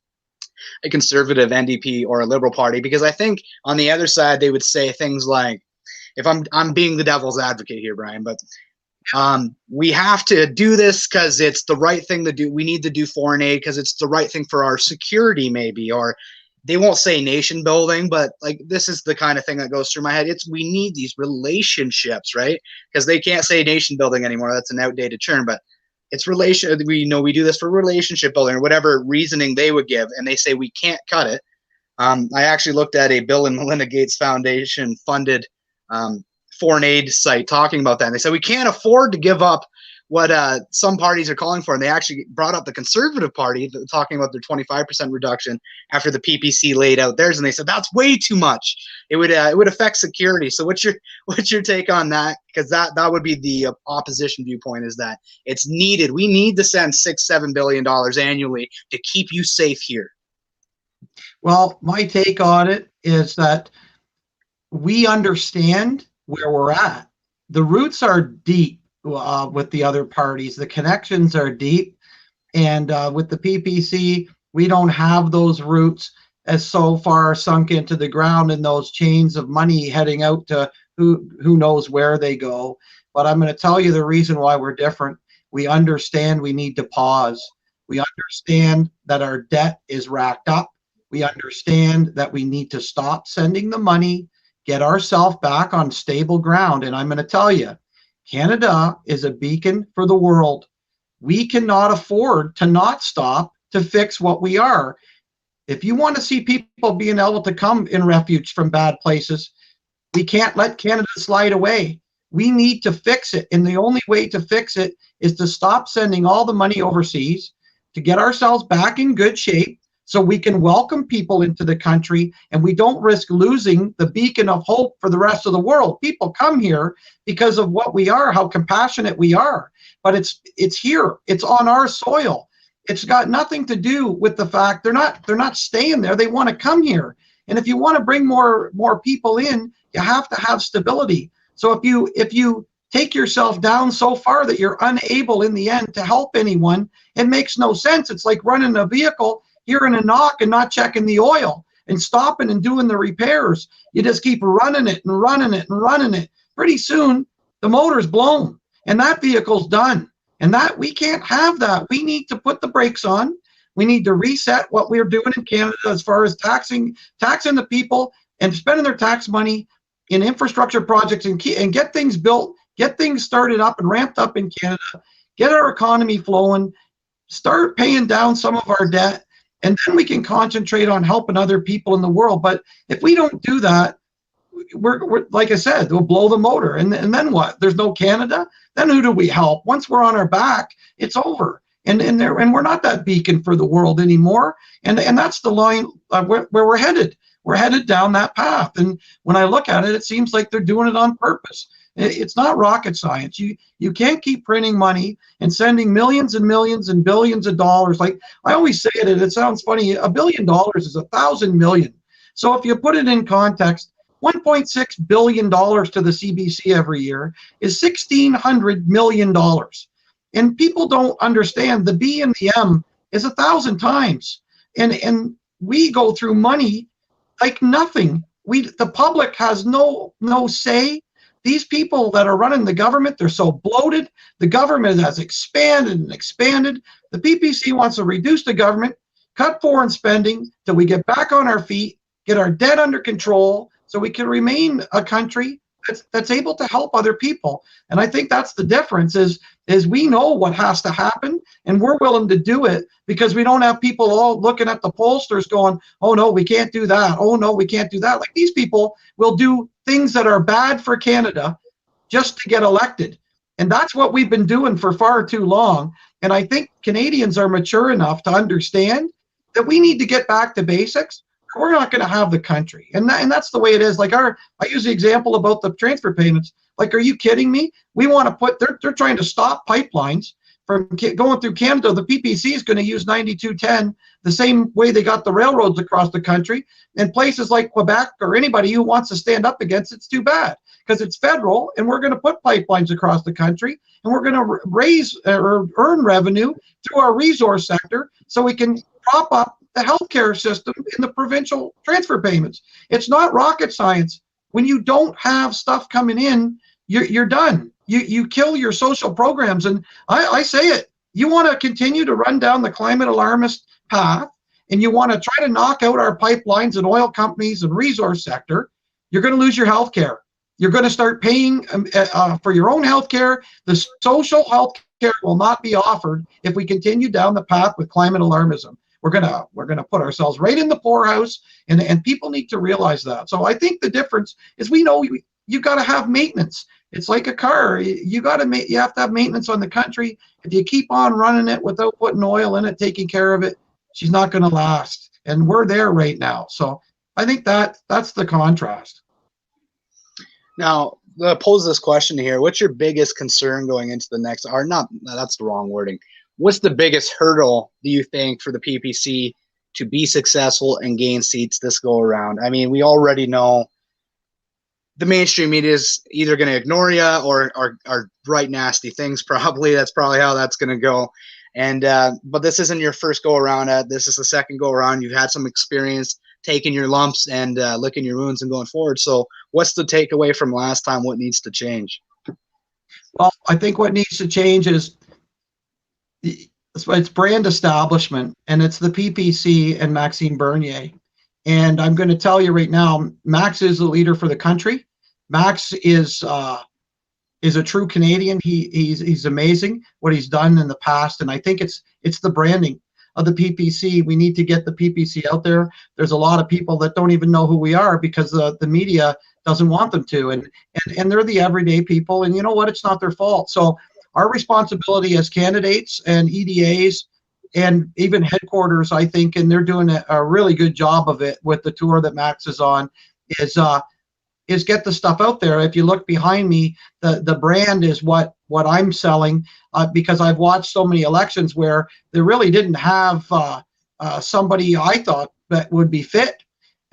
a conservative NDP or a Liberal Party? Because I think on the other side they would say things like, if I'm being the devil's advocate here, Brian, but we have to do this because it's the right thing to do. We need to do foreign aid because it's the right thing for our security, maybe. Or they won't say nation building, but like, this is the kind of thing that goes through my head. It's, we need these relationships, right? Because they can't say nation building anymore. That's an outdated term, but it's relation. We do this for relationship building, or whatever reasoning they would give, and they say we can't cut it. I actually looked at a Bill and Melinda Gates Foundation funded foreign aid site talking about that, and they said we can't afford to give up what some parties are calling for. And they actually brought up the Conservative Party talking about their 25% reduction after the PPC laid out theirs, and they said that's way too much. It would affect security. So what's your take on that? Because that would be the opposition viewpoint, is that it's needed. We need to send $6-7 billion annually to keep you safe here. Well, my take on it is that we understand where we're at. The roots are deep with the other parties. The connections are deep. And with the PPC, we don't have those roots as so far sunk into the ground, in those chains of money heading out to who knows where they go. But I'm going to tell you the reason why we're different. We understand we need to pause. We understand that our debt is racked up. We understand that we need to stop sending the money, get ourselves back on stable ground. And I'm going to tell you, Canada is a beacon for the world. We cannot afford to not stop to fix what we are. If you want to see people being able to come in refuge from bad places, we can't let Canada slide away. We need to fix it. And the only way to fix it is to stop sending all the money overseas, to get ourselves back in good shape so we can welcome people into the country, and we don't risk losing the beacon of hope for the rest of the world. People come here because of what we are, how compassionate we are. But it's here. It's on our soil. It's got nothing to do with the fact they're not staying there. They want to come here. And if you want to bring more people in, you have to have stability. So if you take yourself down so far that you're unable in the end to help anyone. It makes no sense. It's like running a vehicle, hearing a knock and not checking the oil and stopping and doing the repairs. You just keep running it and running it and running it. Pretty soon the motor's blown and that vehicle's done. And that we can't have that. We need to put the brakes on. We need to reset what we're doing in Canada as far as taxing the people and spending their tax money in infrastructure projects and get things built, get things started up and ramped up in Canada, get our economy flowing, start paying down some of our debt, and then we can concentrate on helping other people in the world. But if we don't do that, we're like I said, we'll blow the motor. And then what? There's no Canada? Then who do we help? Once we're on our back, it's over. And we're not that beacon for the world anymore. And that's the line where we're headed. We're headed down that path. And when I look at it, it seems like they're doing it on purpose. It's not rocket science. You can't keep printing money and sending millions and millions and billions of dollars. Like I always say it sounds funny. $1 billion is 1,000 million. So if you put it in context, $1.6 billion to the CBC every year is $1,600 million. And people don't understand the B and the M is 1,000 times. And we go through money like nothing. The public has no say. These people that are running the government, they're so bloated. The government has expanded and expanded. The PPC wants to reduce the government, cut foreign spending till we get back on our feet, get our debt under control, so we can remain a country that's able to help other people. And I think that's the difference is we know what has to happen and we're willing to do it because we don't have people all looking at the pollsters going, oh no, we can't do that. Oh no, we can't do that. Like these people will do things that are bad for Canada just to get elected. And that's what we've been doing for far too long. And I think Canadians are mature enough to understand that we need to get back to basics. We're not going to have the country. And that's the way it is. Like I use the example about the transfer payments. Like, are you kidding me? We want to put, they're trying to stop pipelines from going through Canada. The PPC is going to use 9210 the same way they got the railroads across the country. And places like Quebec or anybody who wants to stand up against it's too bad because it's federal and we're going to put pipelines across the country and we're going to raise or earn revenue through our resource sector so we can prop up the healthcare system in the provincial transfer payments. It's not rocket science. When you don't have stuff coming in, you're done. You kill your social programs. And I say it, you want to continue to run down the climate alarmist path and you want to try to knock out our pipelines and oil companies and resource sector, you're going to lose your healthcare. You're going to start paying for your own healthcare. The social healthcare will not be offered if we continue down the path with climate alarmism. We're gonna put ourselves right in the poorhouse, and people need to realize that. So I think the difference is we know you got to have maintenance. It's like a car. You have to have maintenance on the country. If you keep on running it without putting oil in it, taking care of it, she's not going to last. And we're there right now. So I think that's the contrast. Now, I'm gonna pose this question here. What's your biggest concern going into the next, or not, that's the wrong wording. What's the biggest hurdle, do you think, for the PPC to be successful and gain seats this go around? I mean, we already know the mainstream media is either going to ignore you or write nasty things, probably. That's probably how that's going to go. And but this isn't your first go around. This is the second go around. You've had some experience taking your lumps and licking your wounds and going forward. So what's the takeaway from last time? What needs to change? Well, I think what needs to change is it's brand establishment, and it's the PPC and Maxime Bernier. And I'm going to tell you right now, Max is the leader for the country. Max is a true Canadian. He's amazing what he's done in the past, and I think it's the branding of the PPC. We need to get the PPC out there. There's a lot of people that don't even know who we are because the media doesn't want them to, and they're the everyday people. And you know what? It's not their fault. So our responsibility as candidates and EDAs and even headquarters, I think, and they're doing a really good job of it with the tour that Max is on, is get the stuff out there. If you look behind me, the brand is what I'm selling because I've watched so many elections where they really didn't have somebody I thought that would be fit.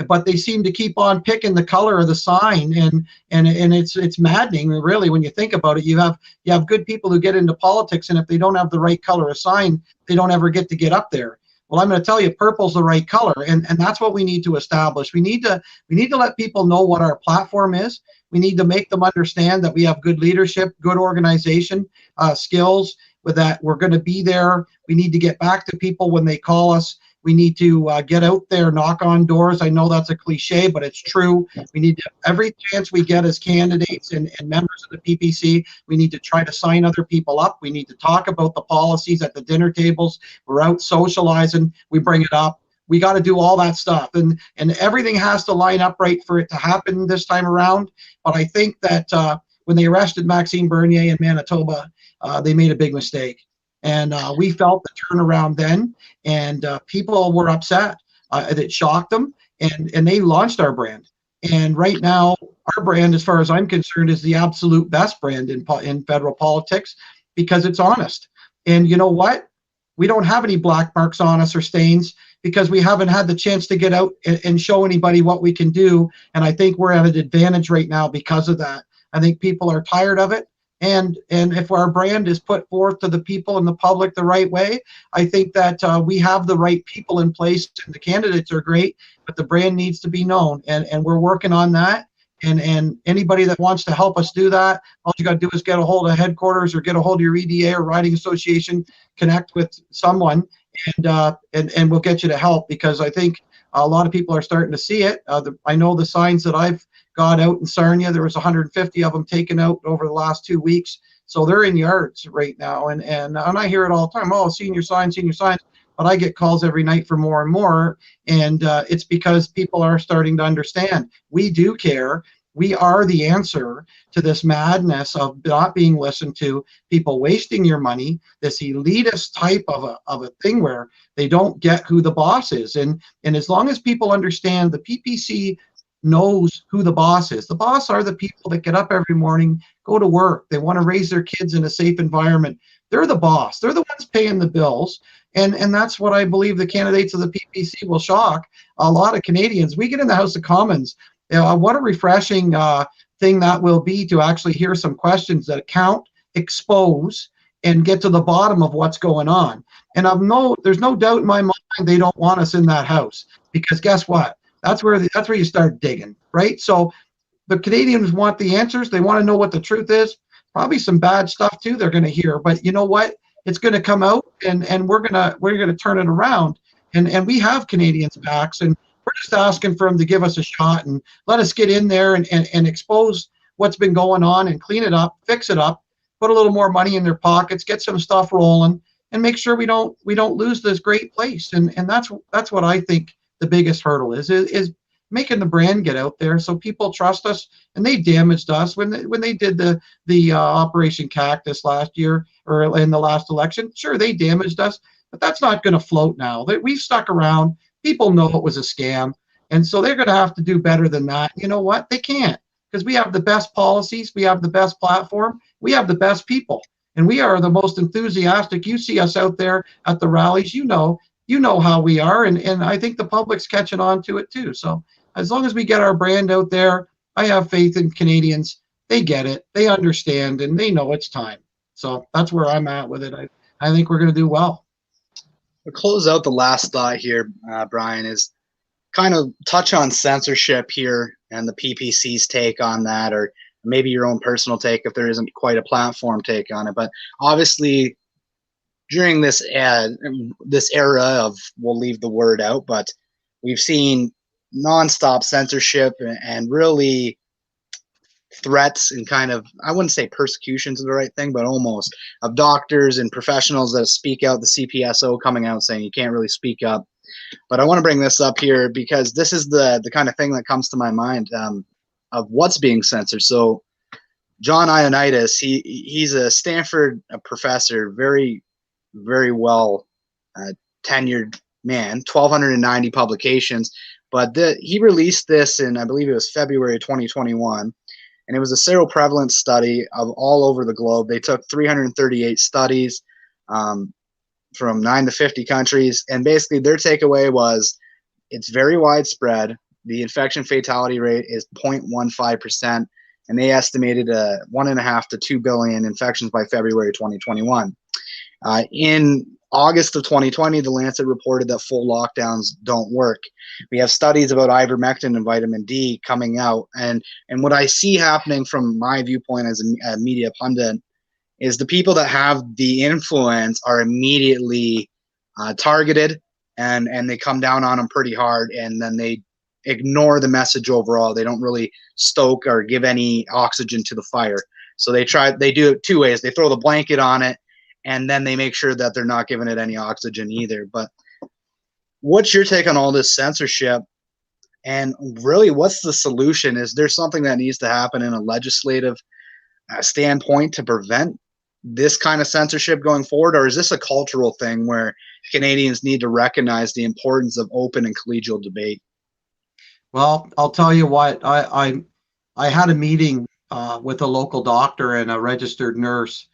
but they seem to keep on picking the color of the sign, and it's maddening, really, when you think about it. You have good people who get into politics, and if they don't have the right color of sign, they don't ever get up there. Well, I'm going to tell you, purple's the right color, and that's what we need to establish. We need to let people know what our platform is. We need to make them understand that we have good leadership, good organization skills, with that we're going to be there. We need to get back to people when they call us. We need to get out there, knock on doors. I know that's a cliche, but it's true. We need to, every chance we get as candidates and members of the PPC, we need to try to sign other people up. We need to talk about the policies at the dinner tables. We're out socializing. We bring it up. We got to do all that stuff, and everything has to line up right for it to happen this time around. But I think that when they arrested Maxime Bernier in Manitoba, they made a big mistake. And we felt the turnaround then, and people were upset. It shocked them, and they launched our brand. And right now, our brand, as far as I'm concerned, is the absolute best brand in federal politics, because it's honest. And you know what? We don't have any black marks on us or stains, because we haven't had the chance to get out and show anybody what we can do. And I think we're at an advantage right now because of that. I think people are tired of it. And if our brand is put forth to the people and the public the right way, I think that we have the right people in place, and the candidates are great, but the brand needs to be known, and we're working on that. And anybody that wants to help us do that, all you got to do is get a hold of headquarters or get a hold of your EDA or riding association, connect with someone, and we'll get you to help, because I think a lot of people are starting to see it. I know the signs that I've got out in Sarnia, there was 150 of them taken out over the last 2 weeks. So they're in yards right now. And I hear it all the time. Oh, senior signs. But I get calls every night for more and more. And it's because people are starting to understand. We do care. We are the answer to this madness of not being listened to, people wasting your money, this elitist type of a thing where they don't get who the boss is. And as long as people understand, the PPC knows who the boss is. The boss are the people that get up every morning, go to work. They want to raise their kids in a safe environment. They're the boss. They're the ones paying the bills. And that's what I believe the candidates of the PPC will shock a lot of Canadians. We get in the House of Commons. What a refreshing thing that will be, to actually hear some questions that count, expose, and get to the bottom of what's going on. And there's no doubt in my mind they don't want us in that house, because guess what? That's where you start digging, right? So the Canadians want the answers. They want to know what the truth is. Probably some bad stuff too they're going to hear, but you know what? It's going to come out, and we're gonna turn it around. And we have Canadians' backs, and we're just asking for them to give us a shot and let us get in there and expose what's been going on and clean it up, fix it up, put a little more money in their pockets, get some stuff rolling, and make sure we don't lose this great place. And that's what I think the biggest hurdle is making the brand get out there so people trust us. And they damaged us when they did the Operation Cactus last year, or in the last election. Sure, they damaged us, but that's not going to float now. We've stuck around. People know it was a scam, and so they're going to have to do better than that. You know what? They can't, because we have the best policies, we have the best platform, we have the best people, and we are the most enthusiastic. You see us out there at the rallies, you know how we are, and I think the public's catching on to it too. So as long as we get our brand out there, I have faith in Canadians. They get it, they understand, and they know it's time. So that's where I'm at with it. I think we're going to do well. To close out the last thought here, Brian, is kind of touch on censorship here and the PPC's take on that, or maybe your own personal take if there isn't quite a platform take on it. But obviously, during this era of, we'll leave the word out, but we've seen nonstop censorship and really threats and kind of, I wouldn't say persecutions is the right thing, but almost, of doctors and professionals that speak out, the CPSO coming out saying you can't really speak up. But I want to bring this up here because this is the kind of thing that comes to my mind of what's being censored. So John Ioannidis, he's a Stanford professor, very, very well tenured man, 1,290 publications. But he released this in, I believe it was February 2021. And it was a seroprevalence study of all over the globe. They took 338 studies from 9 to 50 countries. And basically their takeaway was it's very widespread. the infection fatality rate is 0.15%, and they estimated 1.5 to 2 billion infections by February 2021. In August of 2020, the Lancet reported that full lockdowns don't work. We have studies about ivermectin and vitamin D coming out, and what I see happening from my viewpoint as a media pundit is the people that have the influence are immediately targeted, and they come down on them pretty hard, and then they ignore the message overall. They don't really stoke or give any oxygen to the fire. So they do it two ways. They throw the blanket on it, and then they make sure that they're not giving it any oxygen either. But what's your take on all this censorship? And really, what's the solution? Is there something that needs to happen in a legislative standpoint to prevent this kind of censorship going forward? Or is this a cultural thing where Canadians need to recognize the importance of open and collegial debate? Well, I'll tell you what, I had a meeting with a local doctor and a registered nurse.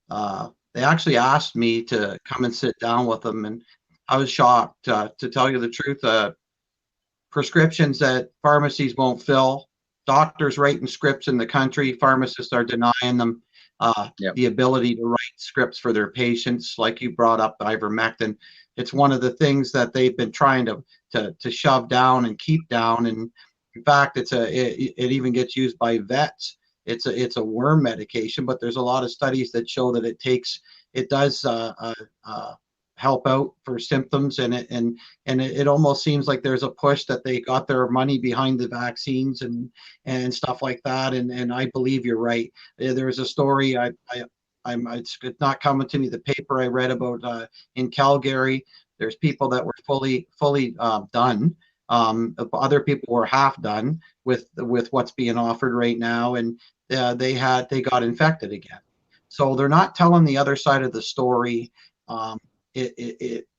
They actually asked me to come and sit down with them, and I was shocked, to tell you the truth. Prescriptions that pharmacies won't fill, doctors writing scripts in the country, pharmacists are denying them the ability to write scripts for their patients. Like you brought up, ivermectin. It's one of the things that they've been trying to shove down and keep down. And in fact, it even gets used by vets. It's a worm medication, but there's a lot of studies that show that it does help out for symptoms, and it almost seems like there's a push that they got their money behind the vaccines and stuff like that. And I believe you're right. There's a story it's not coming to me, the paper I read about in Calgary. There's people that were fully done. Other people were half done with what's being offered right now, and they got infected again. So they're not telling the other side of the story.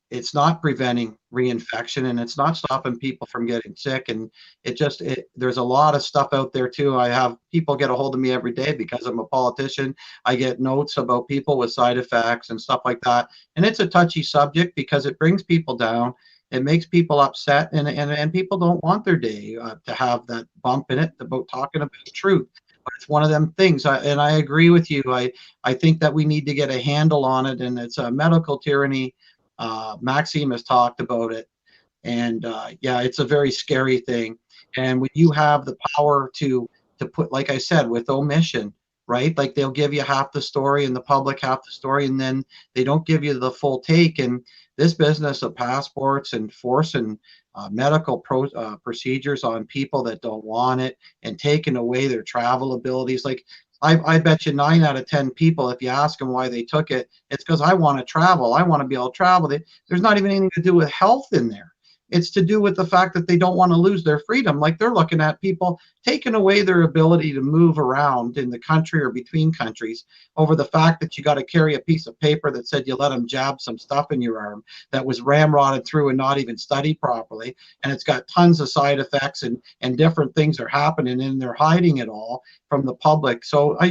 It's not preventing reinfection, and it's not stopping people from getting sick. And there's a lot of stuff out there too. I have people get a hold of me every day because I'm a politician. I get notes about people with side effects and stuff like that. And it's a touchy subject because it brings people down. It makes people upset, and people don't want their day to have that bump in it about talking about the truth. But it's one of them things, and I agree with you. I think that we need to get a handle on it, and it's a medical tyranny. Maxime has talked about it, and it's a very scary thing. And when you have the power to put, like I said, with omission, right? Like they'll give you half the story and the public half the story, and then they don't give you the full take. And this business of passports and forcing medical procedures on people that don't want it and taking away their travel abilities. Like I bet you 9 out of 10 people, if you ask them why they took it, it's because I want to travel. I want to be able to travel. There's not even anything to do with health in there. It's to do with the fact that they don't want to lose their freedom. Like they're looking at people taking away their ability to move around in the country or between countries over the fact that you got to carry a piece of paper that said you let them jab some stuff in your arm that was ramrodded through and not even studied properly. And it's got tons of side effects and different things are happening, and they're hiding it all from the public. So I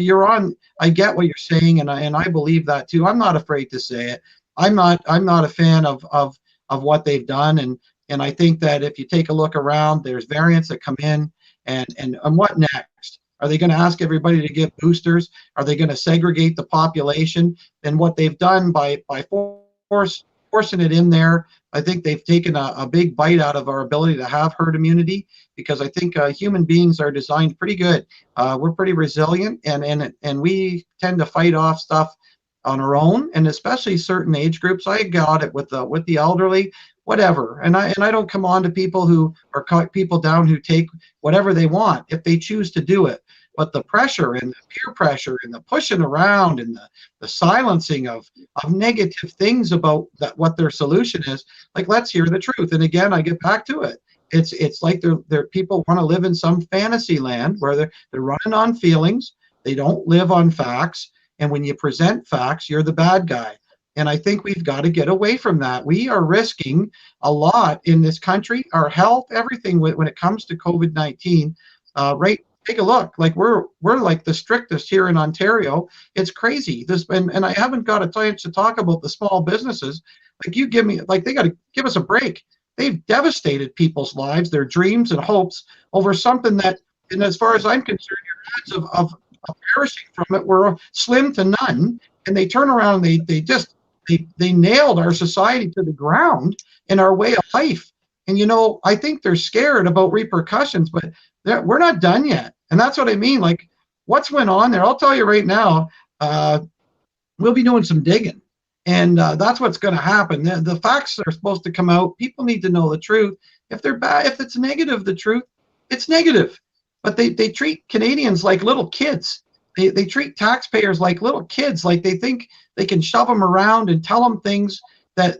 get what you're saying, and I believe that too. I'm not afraid to say it. I'm not a fan of what they've done. And I think that if you take a look around, there's variants that come in, and what next? Are they going to ask everybody to get boosters? Are they going to segregate the population? And what they've done by forcing it in there, I think they've taken a big bite out of our ability to have herd immunity, because I think human beings are designed pretty good. We're pretty resilient, and we tend to fight off stuff on our own, and especially certain age groups. I got it with the elderly, whatever. And I don't come on to people who are cut people down who take whatever they want if they choose to do it. But the pressure and the peer pressure and the pushing around and the silencing of negative things about what their solution is, like, let's hear the truth. And again, I get back to it. It's like they're people want to live in some fantasy land where they're running on feelings. They don't live on facts. And when you present facts, you're the bad guy. And I think we've got to get away from that. We are risking a lot in this country, our health, everything when it comes to COVID-19. Right? Take a look. Like we're like the strictest here in Ontario. It's crazy. And I haven't got a chance to talk about the small businesses. Like they got to give us a break. they've devastated people's lives, their dreams and hopes over something that, and as far as I'm concerned, your odds of perishing from it were slim to none. And they turn around and they nailed our society to the ground and our way of life. And, you know, I think they're scared about repercussions, but we're not done yet. And that's what I mean. Like, what's went on there? I'll tell you right now, we'll be doing some digging. And that's what's going to happen. The facts are supposed to come out. People need to know the truth. If they're bad, if it's negative, the truth, it's negative. But they treat Canadians like little kids. They treat taxpayers like little kids, like they think they can shove them around and tell them things that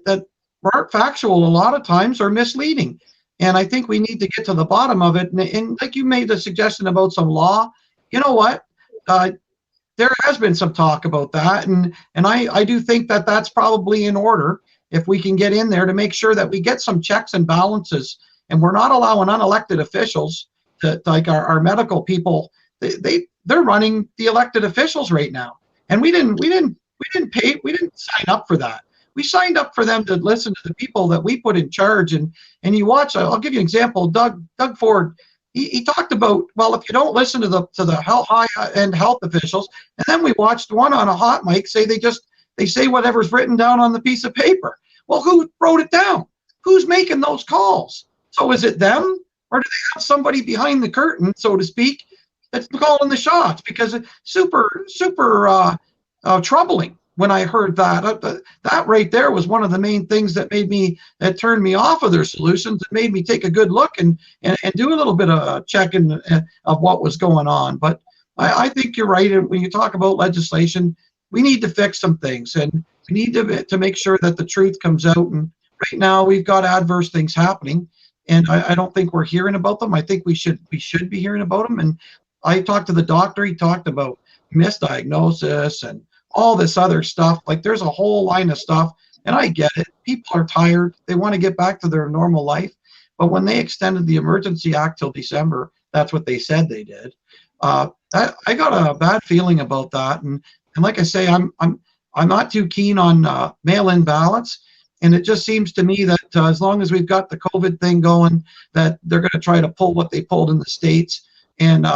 aren't factual a lot of times, or misleading. And I think we need to get to the bottom of it. And like you made the suggestion about some law, you know what? There has been some talk about that, and I do think that that's probably in order if we can get in there to make sure that we get some checks and balances, and we're not allowing unelected officials to, like our medical people, they're running the elected officials right now, and we didn't sign up for that. We signed up for them to listen to the people that we put in charge, and you watch. I'll give you an example. Doug Ford. He talked about, well, if you don't listen to the high-end health officials, and then we watched one on a hot mic say they say whatever's written down on the piece of paper. Well, who wrote it down? Who's making those calls? So is it them, or do they have somebody behind the curtain, so to speak, that's calling the shots? Because it's super troubling when I heard that. That right there was one of the main things that turned me off of their solutions. It made me take a good look and do a little bit of checking of what was going on. But I think you're right. When you talk about legislation, we need to fix some things, and we need to make sure that the truth comes out. And right now we've got adverse things happening, and I don't think we're hearing about them. I think we should be hearing about them. And I talked to the doctor. He talked about misdiagnosis and all this other stuff. Like, there's a whole line of stuff, and I get it. People are tired. They want to get back to their normal life. But when they extended the Emergency Act till December, that's what they said they did. I got a bad feeling about that. And like I say, I'm not too keen on mail-in ballots. And it just seems to me that as long as we've got the COVID thing going, that they're going to try to pull what they pulled in the States. And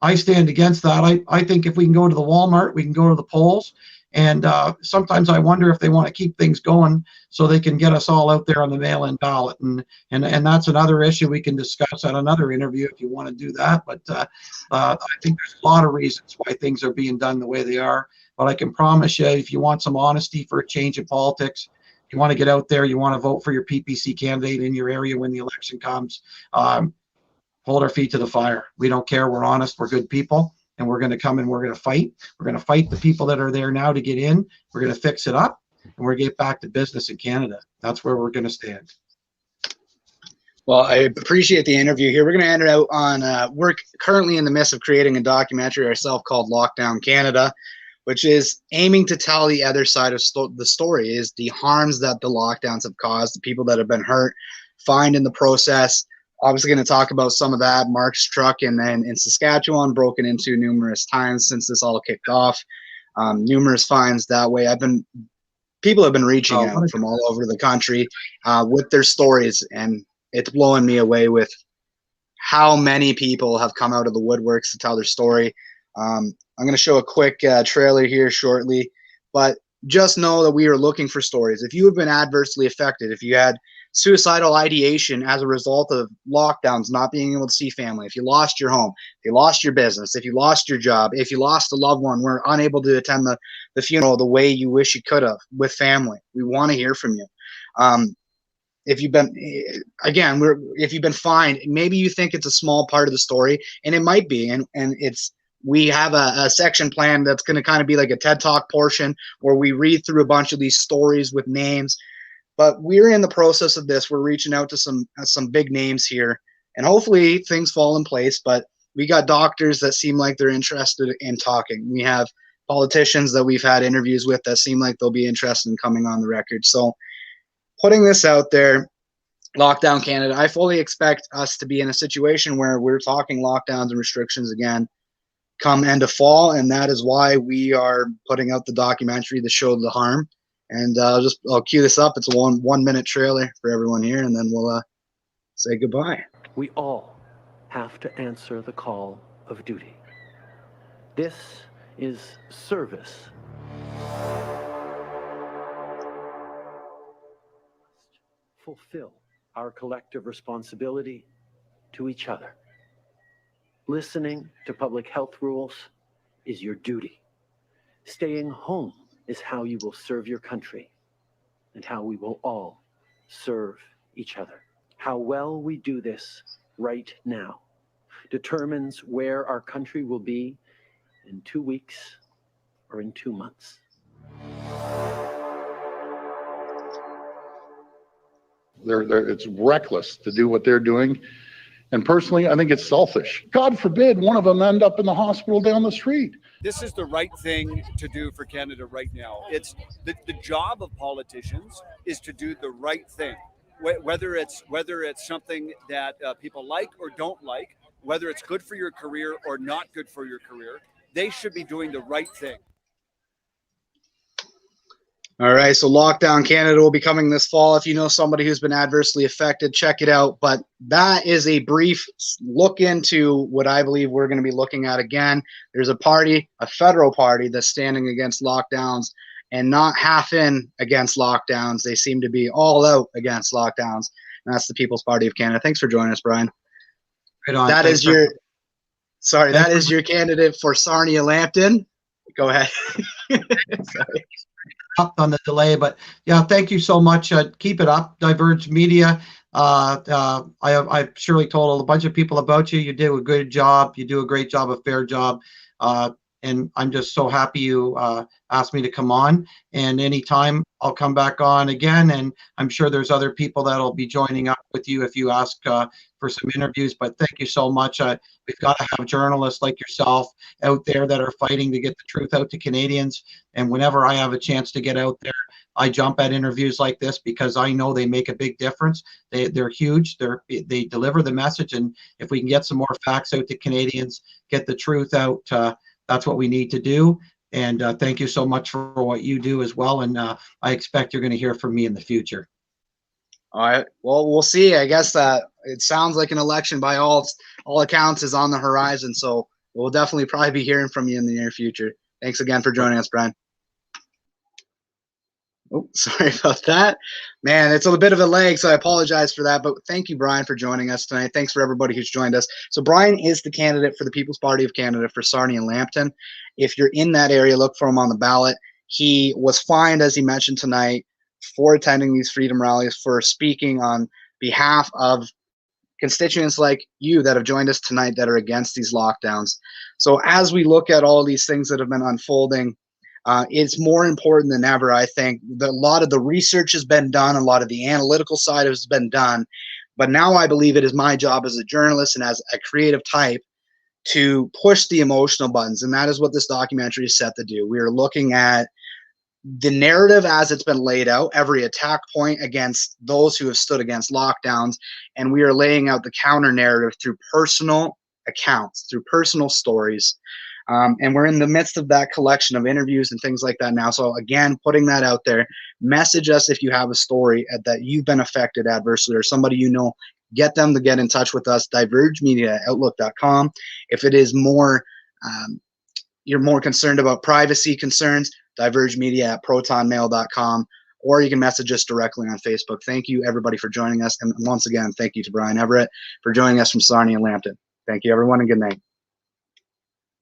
I stand against that. I think if we can go to the Walmart, we can go to the polls. And sometimes I wonder if they want to keep things going so they can get us all out there on the mail-in ballot. And that's another issue we can discuss at another interview if you want to do that. But I think there's a lot of reasons why things are being done the way they are. But I can promise you, if you want some honesty for a change in politics, you want to get out there, you want to vote for your PPC candidate in your area when the election comes, hold our feet to the fire. We don't care. We're honest. We're good people, and we're going to come and we're going to fight. We're going to fight the people that are there now to get in. We're going to fix it up, and we're going to get back to business in Canada. That's where we're going to stand. Well, I appreciate the interview here. We're going to end it out on, we're currently in the midst of creating a documentary ourselves called Lockdown Canada, which is aiming to tell the other side of the story, is the harms that the lockdowns have caused, the people that have been hurt, fined in the process. Obviously going to talk about some of that. Mark's truck and then in Saskatchewan broken into numerous times since this all kicked off. Numerous fines that way. People have been reaching out from all over the country with their stories, and it's blowing me away with how many people have come out of the woodworks to tell their story. I'm going to show a quick trailer here shortly, but just know that we are looking for stories. If you have been adversely affected, if you had suicidal ideation as a result of lockdowns, not being able to see family, if you lost your home, if you lost your business, if you lost your job, if you lost a loved one, were unable to attend the funeral the way you wish you could have with family, we want to hear from you. If you've been, again, if you've been fined, maybe you think it's a small part of the story, and it might be, and we have a section planned that's going to kind of be like a TED Talk portion where we read through a bunch of these stories with names. But we're in the process of this. We're reaching out to some big names here, and hopefully things fall in place. But we got doctors that seem like they're interested in talking. We have politicians that we've had interviews with that seem like they'll be interested in coming on the record. So putting this out there, Lockdown Canada, I fully expect us to be in a situation where we're talking lockdowns and restrictions again come end of fall, and that is why we are putting out the documentary to show the harm And I'll cue this up. It's a one minute trailer for everyone here, and then we'll say goodbye. We all have to answer the call of duty. This is service. Fulfill our collective responsibility to each other. Listening to public health rules is your duty. Staying home is how you will serve your country and how we will all serve each other. How well we do this right now determines where our country will be in 2 weeks or in 2 months. It's reckless to do what they're doing. And personally, I think it's selfish. God forbid one of them end up in the hospital down the street. This is the right thing to do for Canada right now. It's the job of politicians is to do the right thing, whether it's something that people like or don't like, whether it's good for your career or not good for your career. They should be doing the right thing. All right, so Lockdown Canada will be coming this fall. If you know somebody who's been adversely affected, check it out. But that is a brief look into what I believe we're going to be looking at again. There's a party, a federal party, that's standing against lockdowns and not half in against lockdowns. They seem to be all out against lockdowns, and that's the People's Party of Canada. Thanks for joining us, Brian. Right on. That is your candidate for Sarnia-Lambton. Go ahead. Sorry. Up on the delay, but yeah, thank you so much. Keep it up, Diverge Media. I've surely told a bunch of people about you. You do a good job. You do a great job, a fair job. And I'm just so happy you asked me to come on. And anytime I'll come back on again. And I'm sure there's other people that'll be joining up with you if you ask for some interviews. But thank you so much. We've got to have journalists like yourself out there that are fighting to get the truth out to Canadians. And whenever I have a chance to get out there, I jump at interviews like this because I know they make a big difference. They're huge. They deliver the message. And if we can get some more facts out to Canadians, get the truth out, that's what we need to do. And thank you so much for what you do as well. And I expect you're going to hear from me in the future. All right. Well, we'll see. I guess it sounds like an election by all accounts is on the horizon. So we'll definitely probably be hearing from you in the near future. Thanks again for joining us, Brian. Oh, sorry about that. Man, it's a bit of a lag, so I apologize for that. But thank you, Brian, for joining us tonight. Thanks for everybody who's joined us. So Brian is the candidate for the People's Party of Canada for Sarnia-Lambton. If you're in that area, look for him on the ballot. He was fined, as he mentioned tonight, for attending these freedom rallies, for speaking on behalf of constituents like you that have joined us tonight that are against these lockdowns. So as we look at all these things that have been unfolding, it's more important than ever, I think, that a lot of the research has been done, a lot of the analytical side has been done, but now I believe it is my job as a journalist and as a creative type to push the emotional buttons, and that is what this documentary is set to do. We are looking at the narrative as it's been laid out, every attack point against those who have stood against lockdowns, and we are laying out the counter narrative through personal accounts, through personal stories. And we're in the midst of that collection of interviews and things like that now. So again, putting that out there, message us if you have a story that you've been affected adversely or somebody you know, get them to get in touch with us, divergemedia@outlook.com. If it is more, you're more concerned about privacy concerns, divergemedia@protonmail.com, or you can message us directly on Facebook. Thank you, everybody, for joining us. And once again, thank you to Brian Everaert for joining us from Sarnia-Lambton. Thank you, everyone, and good night.